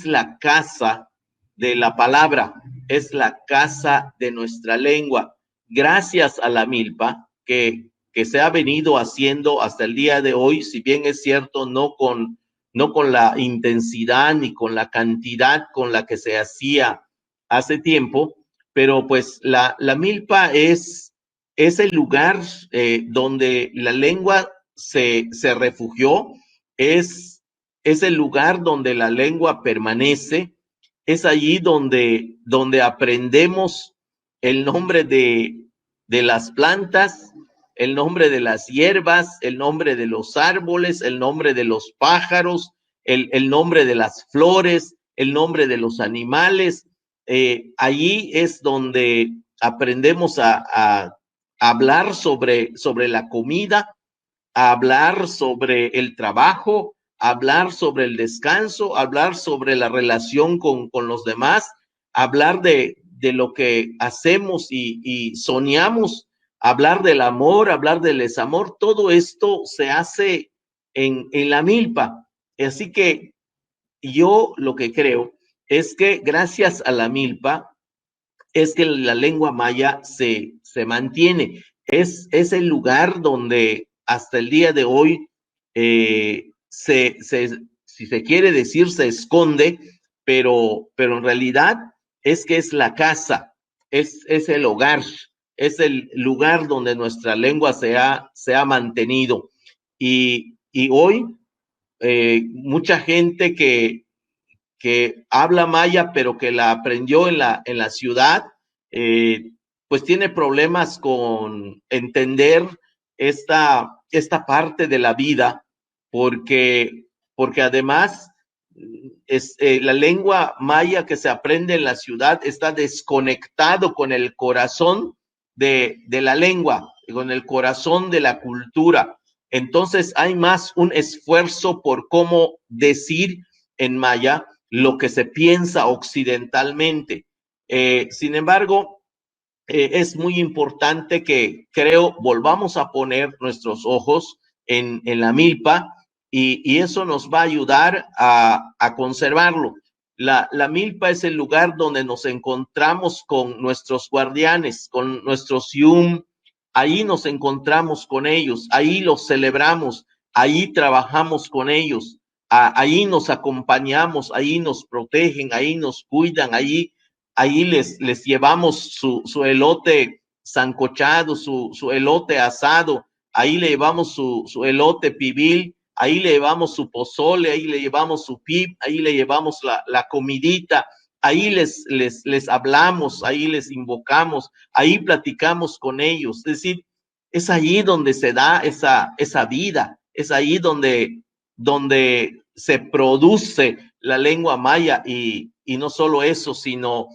la casa de la palabra, es la casa de nuestra lengua. Gracias a la milpa que se ha venido haciendo hasta el día de hoy, si bien es cierto, no con la intensidad ni con la cantidad con la que se hacía hace tiempo, pero pues la milpa es el lugar donde la lengua se refugió, es el lugar donde la lengua permanece, es allí donde aprendemos el nombre de las plantas, el nombre de las hierbas, el nombre de los árboles, el nombre de los pájaros, el nombre de las flores, el nombre de los animales. Allí es donde aprendemos a hablar sobre la comida, a hablar sobre el trabajo, a hablar sobre el descanso, a hablar sobre la relación con los demás, a hablar de lo que hacemos y soñamos, a hablar del amor, a hablar del desamor. Todo esto se hace en la milpa. Así que yo lo que creo es que gracias a la milpa es que la lengua maya se mantiene. Es el lugar donde hasta el día de hoy si se quiere decir, se esconde, pero en realidad es que es la casa, es el hogar, es el lugar donde nuestra lengua se ha mantenido. Y hoy mucha gente que habla maya, pero que la aprendió en la ciudad, pues tiene problemas con entender esta parte de la vida, porque además la lengua maya que se aprende en la ciudad está desconectado con el corazón de la lengua, con el corazón de la cultura. Entonces hay más un esfuerzo por cómo decir en maya lo que se piensa occidentalmente. Sin embargo, es muy importante que creo volvamos a poner nuestros ojos en la milpa y eso nos va a ayudar a conservarlo. La milpa es el lugar donde nos encontramos con nuestros guardianes, con nuestros yum. Ahí nos encontramos con ellos, ahí los celebramos, ahí trabajamos con ellos. Ahí nos acompañamos, ahí nos protegen, ahí nos cuidan, ahí les llevamos su elote sancochado, su elote asado, ahí le llevamos su elote pibil, ahí le llevamos su pozole, ahí le llevamos su pip, ahí le llevamos la comidita, ahí les hablamos, ahí les invocamos, ahí platicamos con ellos. Es decir, es ahí donde se da esa vida, es ahí donde se produce la lengua maya y no solo eso, sino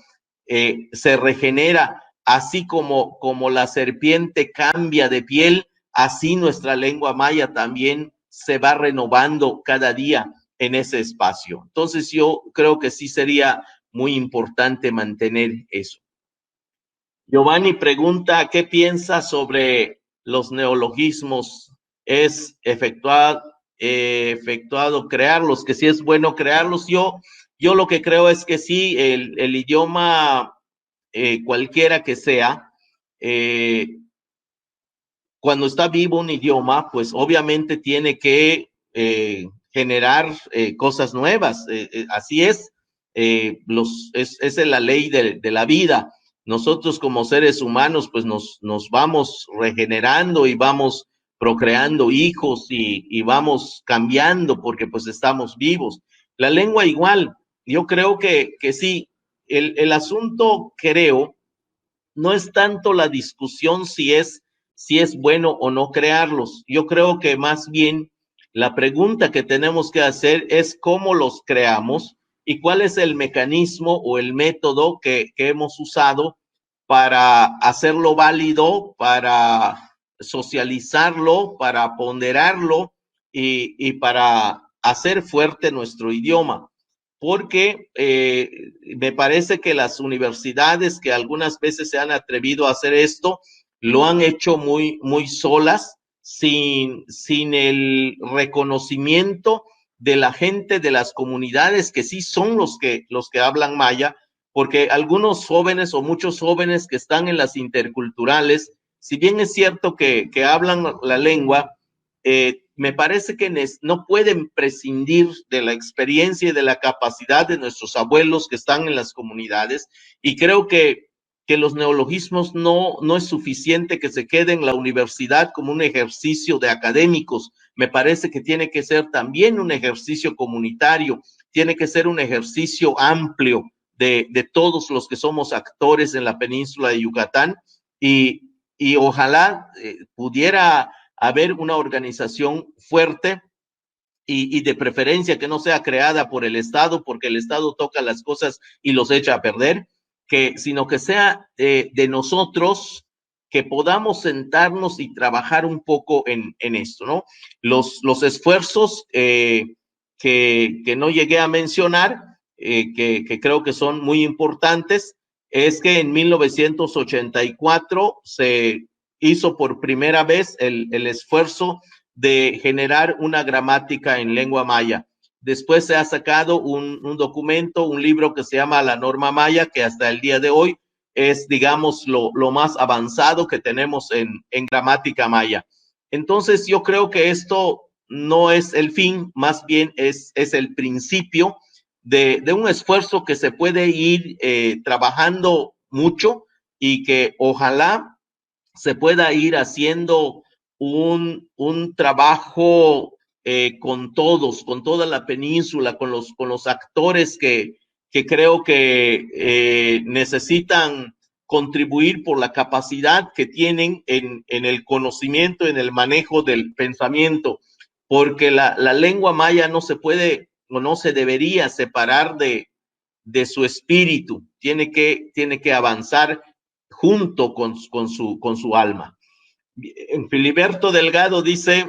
se regenera, así como la serpiente cambia de piel, así nuestra lengua maya también se va renovando cada día en ese espacio. Entonces yo creo que sí sería muy importante mantener eso. Giovanni pregunta, ¿qué piensa sobre los neologismos? ¿Es efectuado crearlos? Que si es bueno crearlos. Yo lo que creo es que sí, el idioma cualquiera que sea, cuando está vivo un idioma, pues obviamente tiene que generar cosas nuevas. Así es, es la ley de la vida. Nosotros como seres humanos, pues nos vamos regenerando y vamos procreando hijos y vamos cambiando porque pues estamos vivos. La lengua igual, yo creo que sí, el asunto creo no es tanto la discusión si es bueno o no crearlos. Yo creo que más bien la pregunta que tenemos que hacer es cómo los creamos y cuál es el mecanismo o el método que hemos usado para hacerlo válido, para socializarlo, para ponderarlo y para hacer fuerte nuestro idioma. Porque me parece que las universidades que algunas veces se han atrevido a hacer esto, lo han hecho muy solas, sin el reconocimiento de la gente de las comunidades que sí son los que hablan maya, porque algunos jóvenes o muchos jóvenes que están en las interculturales, si bien es cierto que hablan la lengua, me parece que no pueden prescindir de la experiencia y de la capacidad de nuestros abuelos que están en las comunidades, y creo que los neologismos no es suficiente que se quede en la universidad como un ejercicio de académicos. Me parece que tiene que ser también un ejercicio comunitario, tiene que ser un ejercicio amplio de todos los que somos actores en la península de Yucatán, y ojalá pudiera haber una organización fuerte y de preferencia que no sea creada por el Estado, porque el Estado toca las cosas y los echa a perder, sino que sea de nosotros, que podamos sentarnos y trabajar un poco en esto, ¿no? Los esfuerzos que no llegué a mencionar, que creo que son muy importantes, es que en 1984 se hizo por primera vez el esfuerzo de generar una gramática en lengua maya. Después se ha sacado un documento, un libro que se llama La Norma Maya, que hasta el día de hoy es, digamos, lo más avanzado que tenemos en gramática maya. Entonces, yo creo que esto no es el fin, más bien es el principio de un esfuerzo que se puede ir trabajando mucho y que ojalá se pueda ir haciendo un trabajo con todos, con toda la península, con los actores que creo que necesitan contribuir por la capacidad que tienen en el conocimiento, en el manejo del pensamiento, porque la lengua maya no se puede o no se debería separar de su espíritu, tiene que avanzar junto con su alma. Filiberto Delgado dice,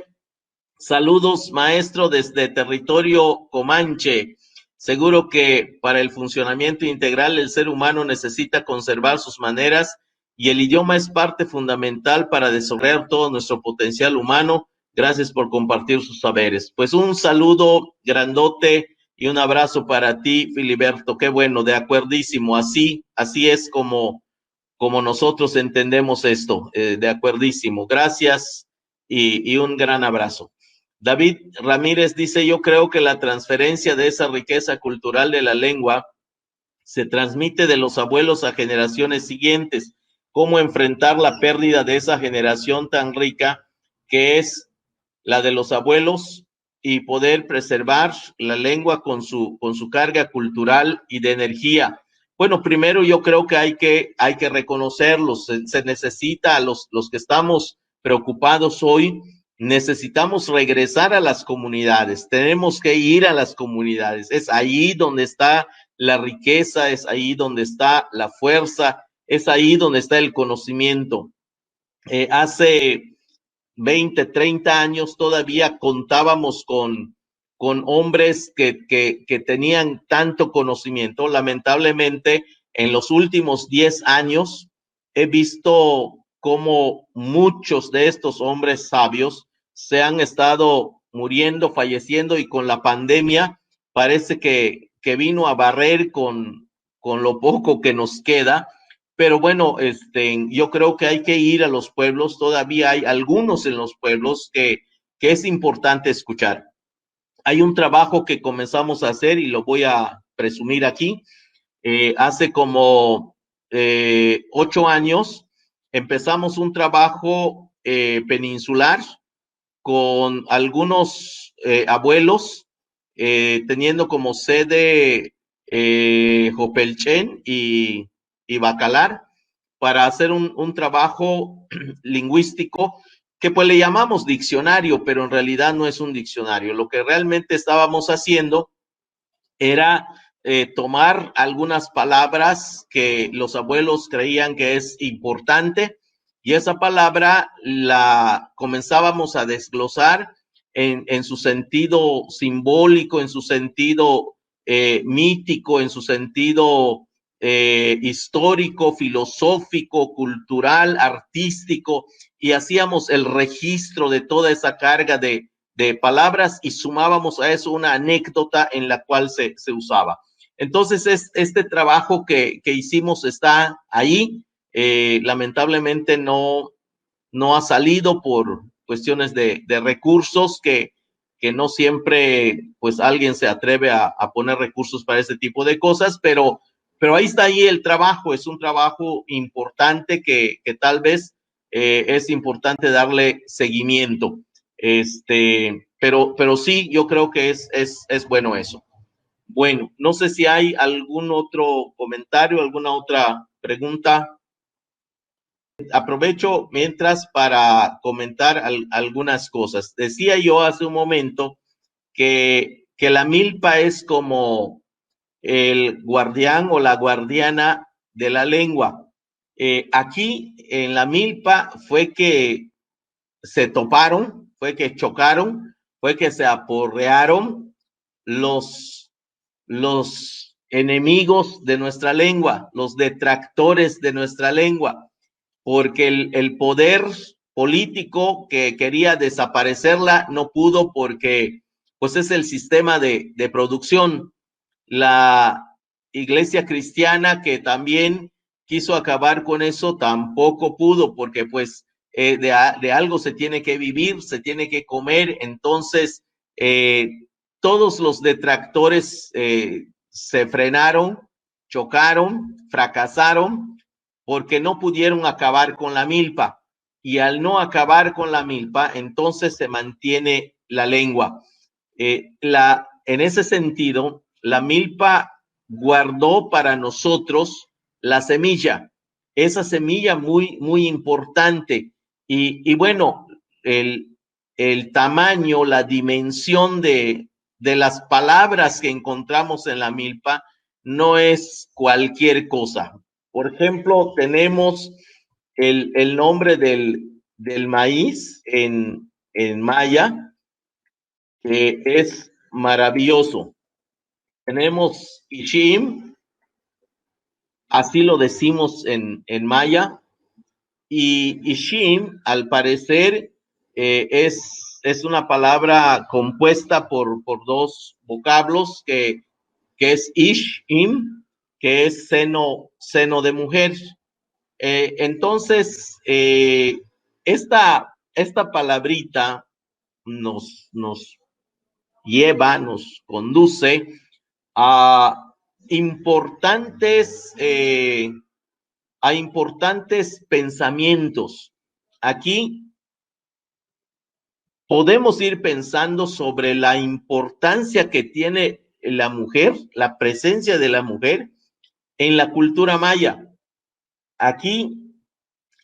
saludos maestro desde territorio Comanche. Seguro que para el funcionamiento integral el ser humano necesita conservar sus maneras y el idioma es parte fundamental para desarrollar todo nuestro potencial humano. Gracias por compartir sus saberes. Pues un saludo grandote y un abrazo para ti, Filiberto. Qué bueno, de acuerdísimo. Así es como nosotros entendemos esto, de acuerdísimo. Gracias y un gran abrazo. David Ramírez dice, yo creo que la transferencia de esa riqueza cultural de la lengua se transmite de los abuelos a generaciones siguientes. ¿Cómo enfrentar la pérdida de esa generación tan rica que es la de los abuelos y poder preservar la lengua con su carga cultural y de energía? Bueno, primero yo creo que hay que reconocerlos. Se necesita, los que estamos preocupados hoy, necesitamos regresar a las comunidades. Tenemos que ir a las comunidades. Es ahí donde está la riqueza, es ahí donde está la fuerza, es ahí donde está el conocimiento. Hace 20, 30 años todavía contábamos con hombres que tenían tanto conocimiento. Lamentablemente, en los últimos 10 años he visto cómo muchos de estos hombres sabios se han estado muriendo, falleciendo, y con la pandemia parece que vino a barrer con lo poco que nos queda. Pero bueno, yo creo que hay que ir a los pueblos. Todavía hay algunos en los pueblos que es importante escuchar. Hay un trabajo que comenzamos a hacer y lo voy a presumir aquí. Hace como 8 años empezamos un trabajo peninsular con algunos abuelos, teniendo como sede Jopelchen y Bacalar, para hacer un trabajo lingüístico que pues le llamamos diccionario, pero en realidad no es un diccionario. Lo que realmente estábamos haciendo era tomar algunas palabras que los abuelos creían que es importante, y esa palabra la comenzábamos a desglosar en su sentido simbólico, en su sentido mítico, en su sentido histórico, filosófico, cultural, artístico, y hacíamos el registro de toda esa carga de palabras y sumábamos a eso una anécdota en la cual se usaba. Entonces, este trabajo que hicimos está ahí. Lamentablemente no ha salido por cuestiones de recursos, que no siempre pues alguien se atreve a poner recursos para ese tipo de cosas, pero ahí está ahí el trabajo. Es un trabajo importante que tal vez es importante darle seguimiento. Pero sí, yo creo que es bueno eso. Bueno, no sé si hay algún otro comentario, alguna otra pregunta. Aprovecho mientras para comentar algunas cosas. Decía yo hace un momento que la milpa es como el guardián o la guardiana de la lengua. Aquí en la milpa fue que se toparon, fue que chocaron, fue que se aporrearon los enemigos de nuestra lengua, los detractores de nuestra lengua, porque el poder político que quería desaparecerla no pudo, porque pues es el sistema de producción. La iglesia cristiana, que también quiso acabar con eso, tampoco pudo, porque pues de algo se tiene que vivir, se tiene que comer. Entonces todos los detractores se frenaron, chocaron, fracasaron, porque no pudieron acabar con la milpa. Y al no acabar con la milpa, entonces se mantiene la lengua. En ese sentido, la milpa guardó para nosotros la semilla, esa semilla muy, muy importante. Y bueno, el tamaño, la dimensión de las palabras que encontramos en la milpa no es cualquier cosa. Por ejemplo, tenemos el nombre del maíz en maya, que es maravilloso. Tenemos Ishim, así lo decimos en maya, y Ishim, al parecer, es una palabra compuesta por dos vocablos, que es Ishim, que es seno de mujer. Entonces, esta palabrita nos lleva, nos conduce a importantes pensamientos. Aquí podemos ir pensando sobre la importancia que tiene la mujer, la presencia de la mujer en la cultura maya. Aquí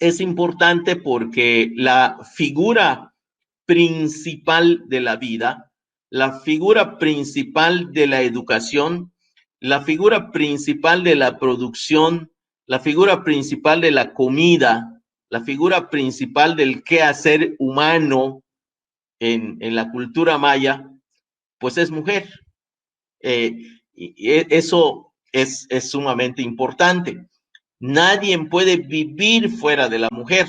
es importante porque la figura principal de la vida, la figura principal de la educación, la figura principal de la producción, la figura principal de la comida, la figura principal del quehacer humano en la cultura maya, pues es mujer. Y eso es sumamente importante. Nadie puede vivir fuera de la mujer,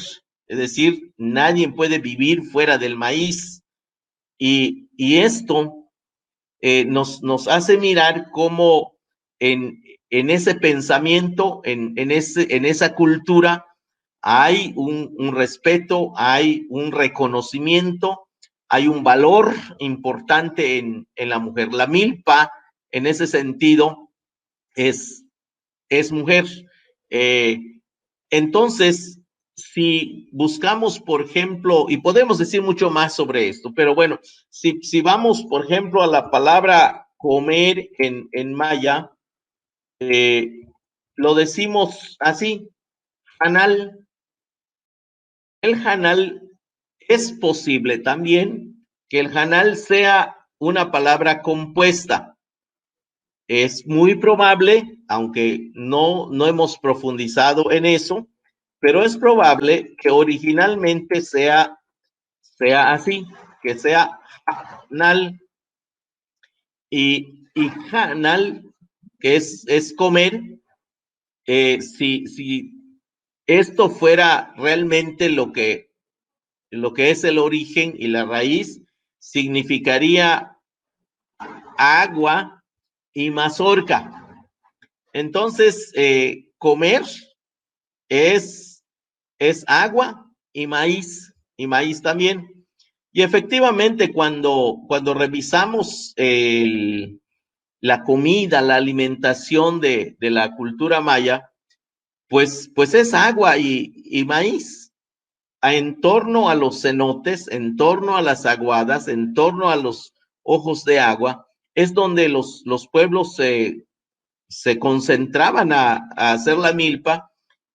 es decir, nadie puede vivir fuera del maíz. Y esto nos hace mirar cómo en ese pensamiento, en esa cultura, hay un respeto, hay un reconocimiento, hay un valor importante en la mujer. La milpa, en ese sentido, es mujer. Entonces, si buscamos, por ejemplo, y podemos decir mucho más sobre esto, pero bueno, si vamos, por ejemplo, a la palabra comer en maya, lo decimos así, hanal. El hanal es posible también que el hanal sea una palabra compuesta. Es muy probable, aunque no hemos profundizado en eso, pero es probable que originalmente sea así, que sea hanal y hanal, que es comer. Si esto fuera realmente lo que es el origen y la raíz, significaría agua y mazorca. Entonces, comer es agua y maíz también. Y efectivamente, cuando revisamos la comida, la alimentación de la cultura maya, pues es agua y maíz. En torno a los cenotes, en torno a las aguadas, en torno a los ojos de agua, es donde los pueblos se concentraban a hacer la milpa.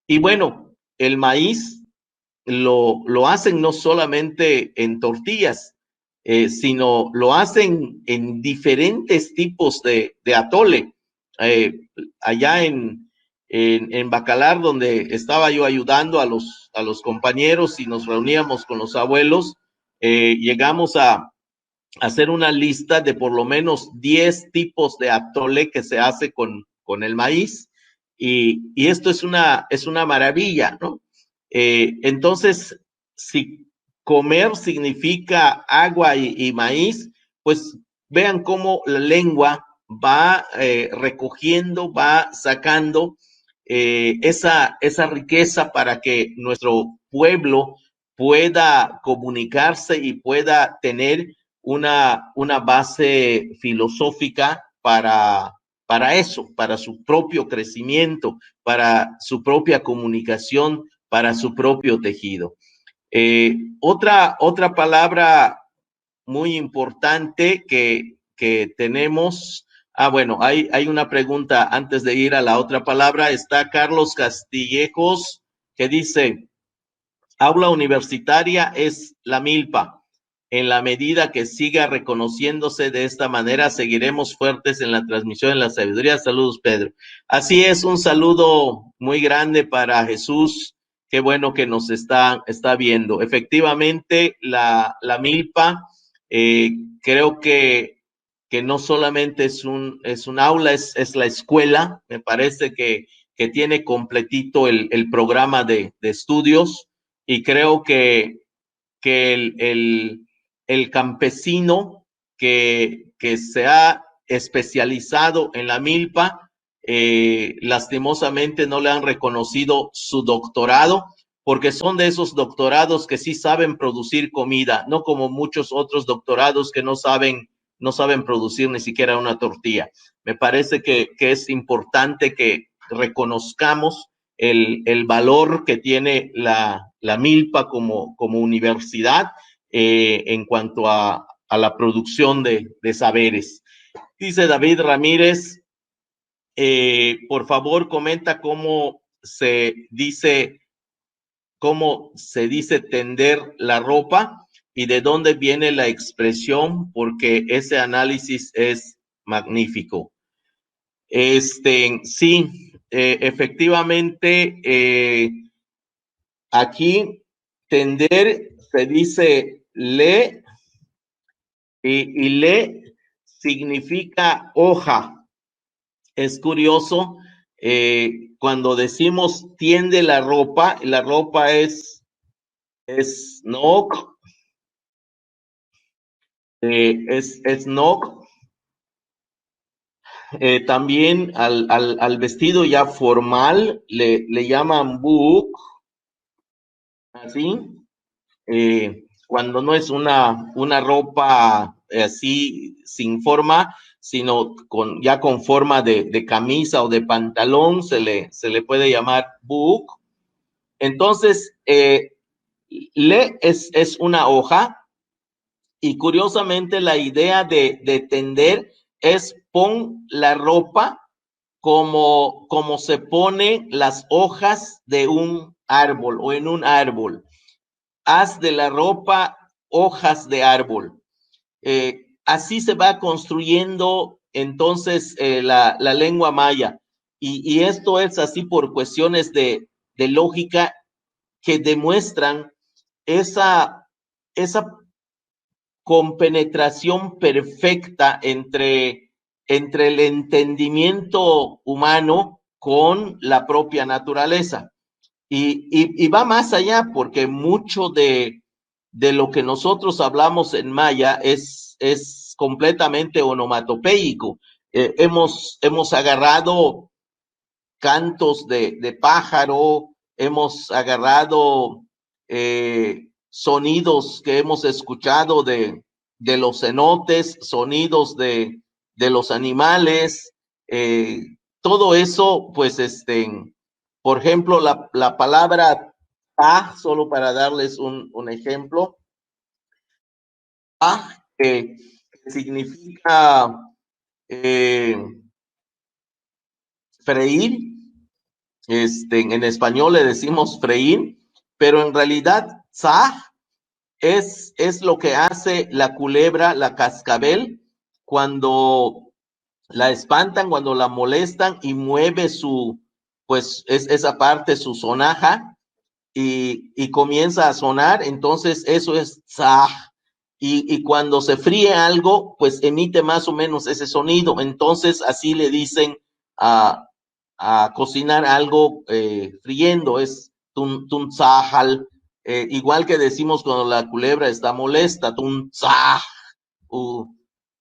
Y bueno, el maíz lo hacen no solamente en tortillas, sino lo hacen en diferentes tipos de atole. Allá en Bacalar, donde estaba yo ayudando a los compañeros y nos reuníamos con los abuelos, llegamos a hacer una lista de por lo menos 10 tipos de atole que se hace con el maíz, y esto es una maravilla, ¿no? Entonces, si comer significa agua y maíz, pues vean cómo la lengua va recogiendo, va sacando esa riqueza para que nuestro pueblo pueda comunicarse y pueda tener una base filosófica para eso, para su propio crecimiento, para su propia comunicación, para su propio tejido. Otra palabra muy importante que tenemos. Bueno, hay una pregunta antes de ir a la otra palabra. Está Carlos Castillejos, que dice: aula universitaria es la milpa. En la medida que siga reconociéndose de esta manera, seguiremos fuertes en la transmisión de la sabiduría. Saludos, Pedro. Así es, un saludo muy grande para Jesús. Qué bueno que nos está viendo. Efectivamente, la milpa, creo que no solamente es un aula, es la escuela. Me parece que tiene completito el programa de estudios, y creo que el campesino que se ha especializado en la milpa, lastimosamente no le han reconocido su doctorado, porque son de esos doctorados que sí saben producir comida, no como muchos otros doctorados que no saben producir ni siquiera una tortilla. Me parece que es importante que reconozcamos el valor que tiene la milpa como universidad en cuanto a la producción de saberes. Dice David Ramírez: Por favor, comenta cómo se dice tender la ropa y de dónde viene la expresión, porque ese análisis es magnífico. Sí, efectivamente, aquí tender se dice le, y le significa hoja. Es curioso, cuando decimos tiende la ropa es nok, es nok. También al vestido ya formal le llaman buk, así. Cuando no es una ropa así sin forma, sino ya con forma de camisa o de pantalón, se le puede llamar buk. Entonces, le es una hoja, y curiosamente la idea de tender es pon la ropa como se ponen las hojas de un árbol o en un árbol. Haz de la ropa hojas de árbol. Así se va construyendo entonces la lengua maya. Y esto es así por cuestiones de lógica que demuestran esa compenetración perfecta entre el entendimiento humano con la propia naturaleza. Y va más allá, porque mucho de lo que nosotros hablamos en maya es completamente onomatopéico. Hemos agarrado cantos de pájaro, hemos agarrado sonidos que hemos escuchado de los cenotes, sonidos de los animales, todo eso, pues, por ejemplo, la palabra ta, solo para darles un ejemplo, ta, que significa freír. En español le decimos freír, pero en realidad tzah es lo que hace la culebra, la cascabel, cuando la espantan, cuando la molestan y mueve pues es esa parte, su sonaja, y comienza a sonar. Entonces eso es tzah. Y cuando se fríe algo, pues emite más o menos ese sonido. Entonces así le dicen a cocinar algo friendo, es tun tzahal. Igual que decimos cuando la culebra está molesta, tun tzah,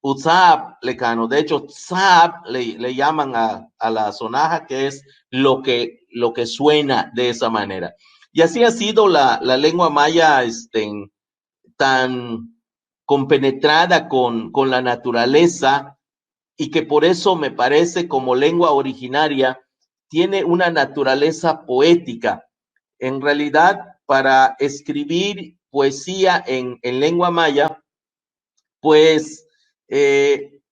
utzab lecano. De hecho, tzab le llaman a la sonaja, que es lo que suena de esa manera. Y así ha sido la lengua maya tan compenetrada con la naturaleza, y que por eso me parece, como lengua originaria, tiene una naturaleza poética. En realidad, para escribir poesía en lengua maya, pues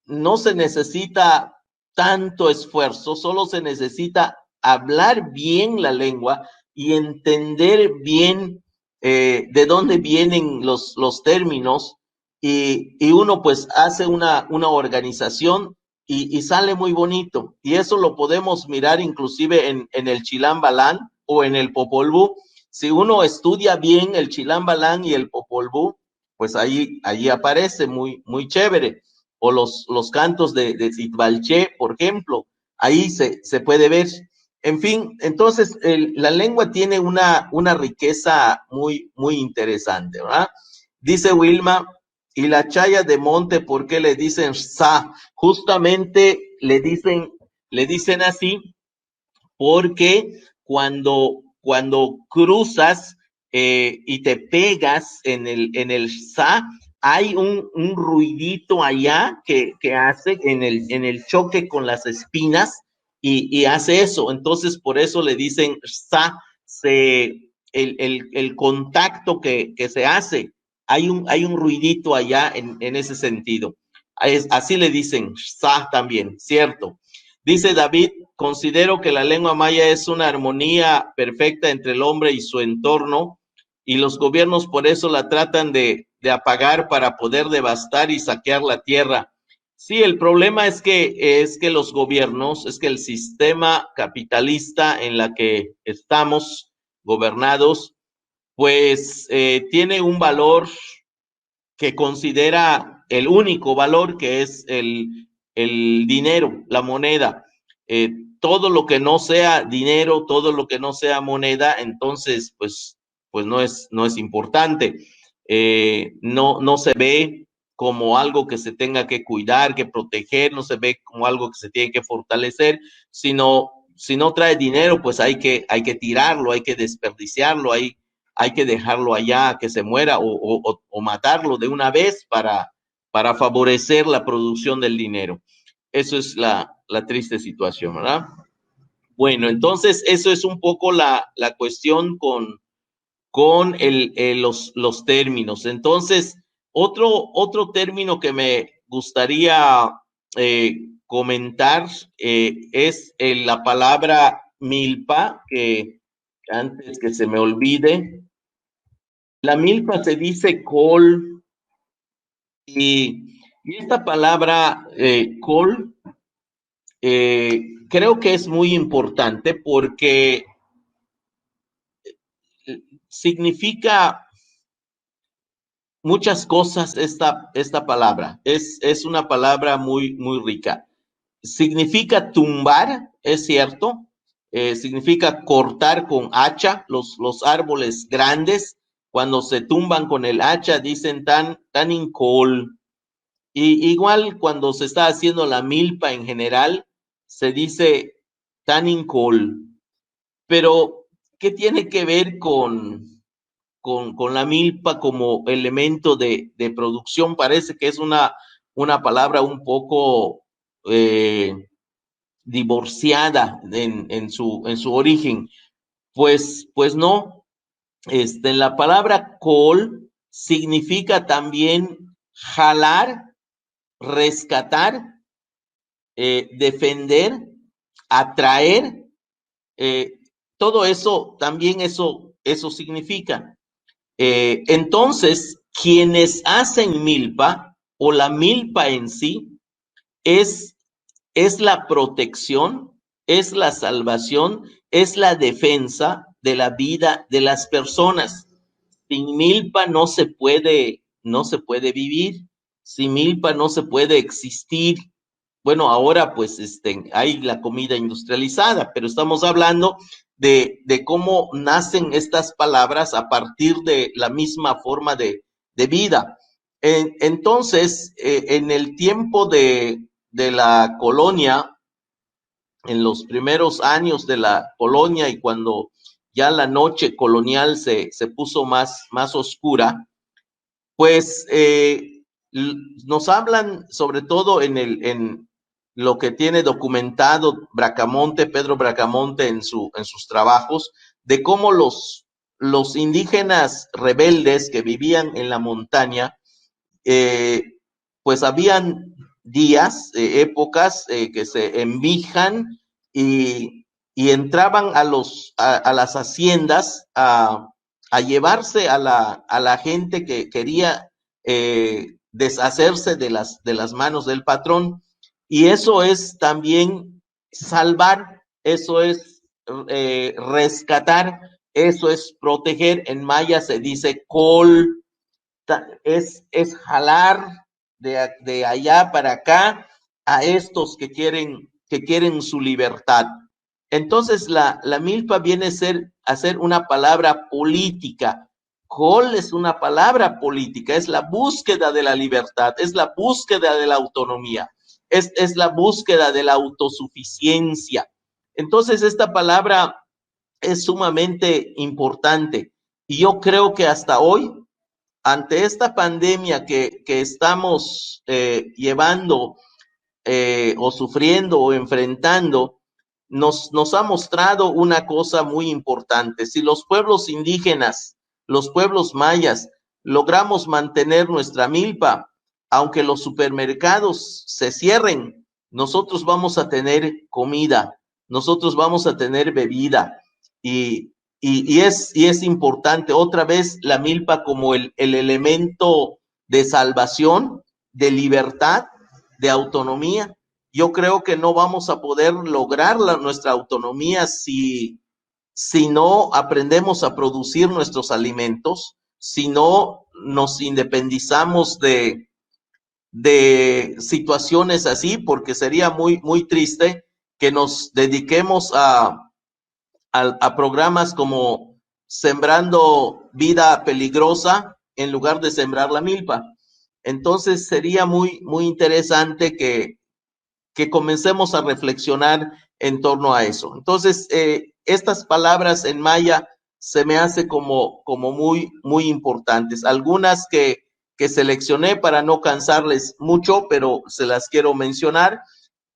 no se necesita tanto esfuerzo, solo se necesita hablar bien la lengua y entender bien de dónde vienen los términos, y uno pues hace una organización y sale muy bonito. Y eso lo podemos mirar inclusive en el Chilam Balán o en el Popol Vuh. Si uno estudia bien el Chilam Balán y el Popol Vuh, pues allí aparece muy, muy chévere. O los cantos de Sitbalché, por ejemplo, ahí se puede ver. En fin, entonces la lengua tiene una riqueza muy, muy interesante, ¿verdad? Dice Wilma, y la chaya de monte, ¿por qué le dicen sa? Justamente le dicen así porque cuando cruzas y te pegas en el sa, hay un ruidito allá que hace en el choque con las espinas, y hace eso. Entonces, por eso le dicen sa, el contacto que se hace. Hay un ruidito allá en ese sentido. Así le dicen sa también, ¿cierto? Dice David, considero que la lengua maya es una armonía perfecta entre el hombre y su entorno, y los gobiernos por eso la tratan de apagar para poder devastar y saquear la tierra. Sí, el problema es que los gobiernos, es que el sistema capitalista en la que estamos gobernados, pues tiene un valor que considera el único valor, que es el dinero, la moneda. Todo lo que no sea dinero, todo lo que no sea moneda, entonces pues no es importante. No se ve como algo que se tenga que cuidar, que proteger, no se ve como algo que se tiene que fortalecer, sino si no trae dinero, pues hay que tirarlo, hay que desperdiciarlo, hay que dejarlo allá que se muera o matarlo de una vez para favorecer la producción del dinero. Eso es la triste situación, ¿verdad? Bueno, entonces eso es un poco la cuestión con los términos. Entonces, otro término que me gustaría comentar es la palabra milpa, que antes que se me olvide, la milpa se dice col, y esta palabra col creo que es muy importante porque significa muchas cosas esta palabra. Es una palabra muy rica. Significa tumbar, es cierto. Significa cortar con hacha los árboles grandes. Cuando se tumban con el hacha dicen tan incol. Y igual cuando se está haciendo la milpa en general, se dice tan incol. Pero, ¿qué tiene que ver con la milpa como elemento de producción? Parece que es una palabra un poco divorciada en su origen. Pues no. La palabra col significa también jalar, rescatar, defender, atraer, todo eso, también eso significa. Entonces, quienes hacen milpa o la milpa en sí es la protección, es la salvación, es la defensa de la vida de las personas. Sin milpa no se puede vivir, sin milpa no se puede existir. Bueno, ahora pues hay la comida industrializada, pero estamos hablando de cómo nacen estas palabras a partir de la misma forma de vida. Entonces, en el tiempo de la colonia, en los primeros años de la colonia y cuando ya la noche colonial se puso más oscura, pues nos hablan sobre todo en lo que tiene documentado Pedro Bracamonte en sus trabajos, de cómo los indígenas rebeldes que vivían en la montaña, pues habían días, épocas que se envijan y entraban a las haciendas a llevarse a la gente que quería deshacerse de las manos del patrón. Y eso es también salvar, eso es rescatar, eso es proteger. En maya se dice col, es jalar de allá para acá a estos que quieren su libertad. Entonces la milpa viene a ser una palabra política. Col es una palabra política, es la búsqueda de la libertad, es la búsqueda de la autonomía, es la búsqueda de la autosuficiencia. Entonces esta palabra es sumamente importante y yo creo que hasta hoy, ante esta pandemia que estamos llevando o sufriendo o enfrentando, nos ha mostrado una cosa muy importante. Si los pueblos indígenas, los pueblos mayas, logramos mantener nuestra milpa, aunque los supermercados se cierren, nosotros vamos a tener comida, nosotros vamos a tener bebida, y es importante otra vez la milpa como el elemento de salvación, de libertad, de autonomía. Yo creo que no vamos a poder lograr nuestra autonomía si no aprendemos a producir nuestros alimentos, si no nos independizamos de situaciones así, porque sería muy, muy triste que nos dediquemos a programas como Sembrando Vida Peligrosa en lugar de sembrar la milpa. Entonces sería muy, muy interesante que comencemos a reflexionar en torno a eso. Entonces, estas palabras en maya se me hace como muy, muy importantes. Algunas que seleccioné para no cansarles mucho, pero se las quiero mencionar.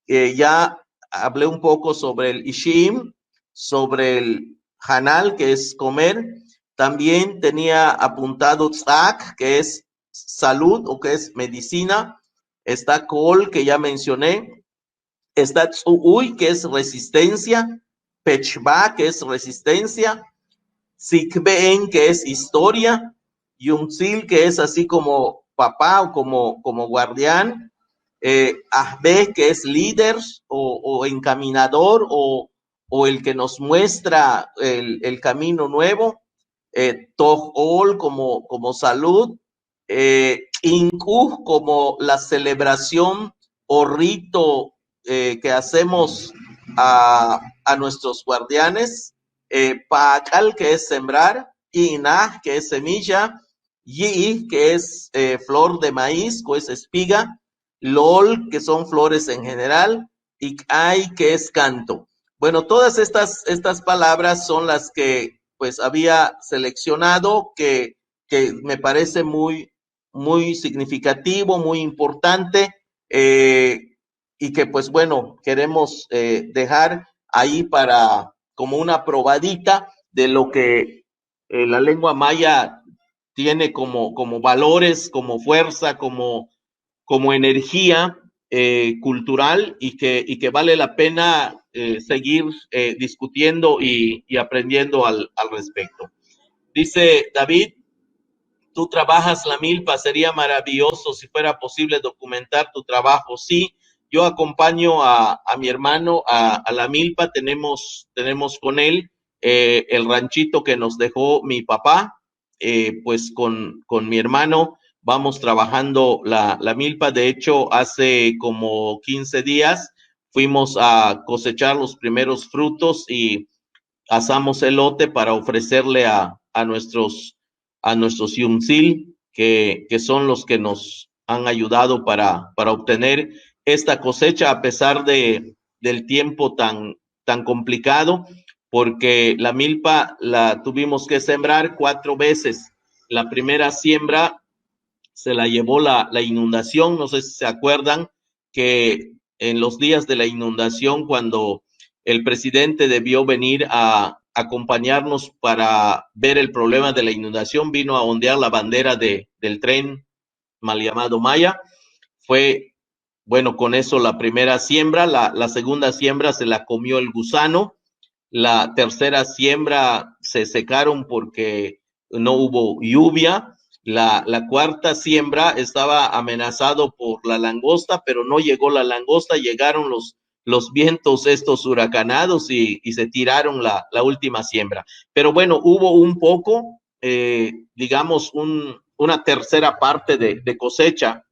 Ya hablé un poco sobre el Ishim, sobre el Hanal, que es comer. También tenía apuntado Tzak, que es salud o que es medicina. Está Kol, que ya mencioné. Está Tsu'uy, que es resistencia. Pechba, que es resistencia. Sikbeen, que es historia. Yumtzil, que es así como papá o como guardián. Ahbe, que es líder o encaminador o el que nos muestra el camino nuevo. Tohol como salud. Inkuh como la celebración o rito que hacemos a nuestros guardianes. Pacal, que es sembrar. Inah, que es semilla. Yi, que es flor de maíz, o es espiga. Lol, que son flores en general. Ikay, que es canto. Bueno, todas estas palabras son las que pues había seleccionado, que me parece muy, muy significativo, muy importante, y que pues bueno, queremos dejar ahí para como una probadita de lo que la lengua maya tiene como valores, como fuerza, como energía cultural, y que vale la pena seguir discutiendo y aprendiendo al respecto. Dice David, tú trabajas la milpa, sería maravilloso si fuera posible documentar tu trabajo. Sí, yo acompaño a mi hermano a la milpa, tenemos con él el ranchito que nos dejó mi papá, pues con mi hermano vamos trabajando la milpa. De hecho, hace como 15 días fuimos a cosechar los primeros frutos y asamos elote para ofrecerle a nuestros yumzil, que son los que nos han ayudado para obtener esta cosecha a pesar del tiempo tan complicado, porque la milpa la tuvimos que sembrar 4 veces. La primera siembra se la llevó la inundación, no sé si se acuerdan que en los días de la inundación, cuando el presidente debió venir a acompañarnos para ver el problema de la inundación, vino a ondear la bandera del tren mal llamado Maya. Fue, bueno, con eso la primera siembra. La segunda siembra se la comió el gusano. La tercera siembra se secaron porque no hubo lluvia. La cuarta siembra estaba amenazado por la langosta, pero no llegó la langosta, llegaron los vientos estos huracanados y se tiraron la última siembra. Pero bueno, hubo un poco, digamos, una tercera parte de cosecha.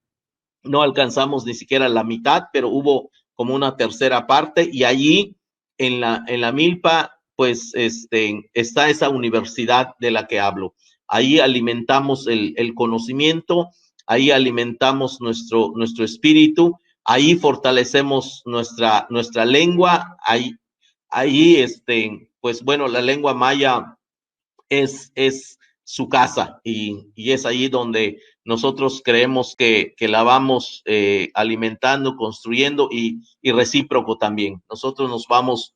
No alcanzamos ni siquiera la mitad, pero hubo como una tercera parte, y allí en la milpa, pues está esa universidad de la que hablo. Ahí alimentamos el conocimiento, ahí alimentamos nuestro espíritu, ahí fortalecemos nuestra lengua, ahí pues bueno, la lengua maya es su casa, y es ahí donde nosotros creemos que la vamos alimentando, construyendo, y recíproco también. Nosotros nos vamos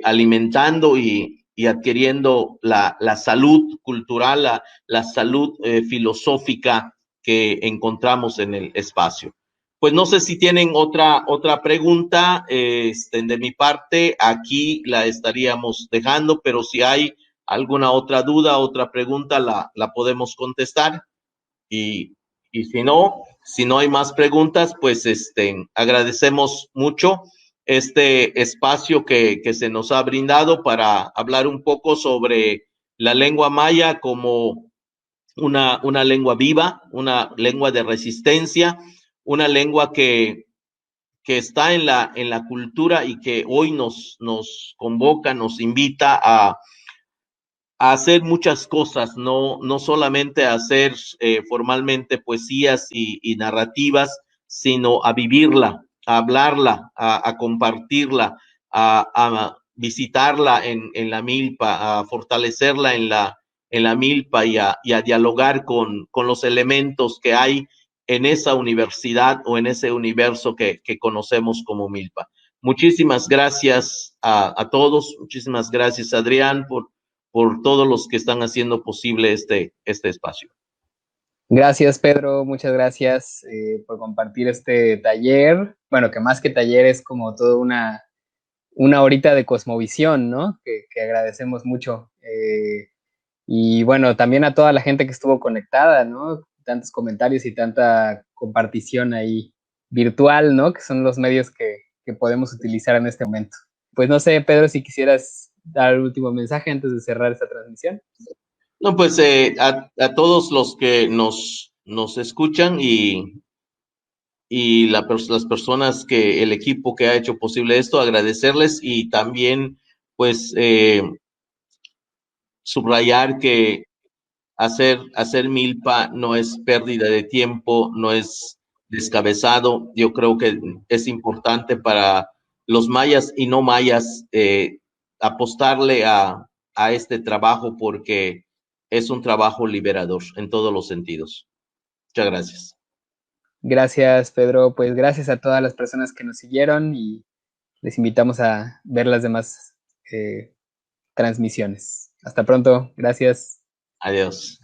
alimentando y adquiriendo la salud cultural, la salud filosófica que encontramos en el espacio. Pues no sé si tienen otra pregunta de mi parte, aquí la estaríamos dejando, pero si hay alguna otra duda, otra pregunta, la podemos contestar. Y si no hay más preguntas, pues agradecemos mucho este espacio que se nos ha brindado para hablar un poco sobre la lengua maya como una lengua viva, una lengua de resistencia, una lengua que está en la cultura y que hoy nos convoca, nos invita a hacer muchas cosas, no solamente a hacer formalmente poesías y narrativas, sino a vivirla, a hablarla, a compartirla, a visitarla en la milpa, a fortalecerla en la milpa y a dialogar con los elementos que hay en esa universidad o en ese universo que conocemos como milpa. Muchísimas gracias a todos, muchísimas gracias Adrián por todos los que están haciendo posible este espacio. Gracias, Pedro, muchas gracias por compartir este taller. Bueno, que más que taller es como toda una horita de cosmovisión, ¿no? Que agradecemos mucho. Y bueno, también a toda la gente que estuvo conectada, ¿no? Tantos comentarios y tanta compartición ahí virtual, ¿no? Que son los medios que podemos utilizar en este momento. Pues no sé, Pedro, si quisieras dar el último mensaje antes de cerrar esta transmisión. No, pues a todos los que nos escuchan y las personas el equipo que ha hecho posible esto, agradecerles y también pues subrayar que hacer milpa no es pérdida de tiempo, no es descabezado. Yo creo que es importante para los mayas y no mayas apostarle a este trabajo porque es un trabajo liberador en todos los sentidos. Muchas gracias. Gracias, Pedro. Pues gracias a todas las personas que nos siguieron y les invitamos a ver las demás transmisiones. Hasta pronto. Gracias. Adiós.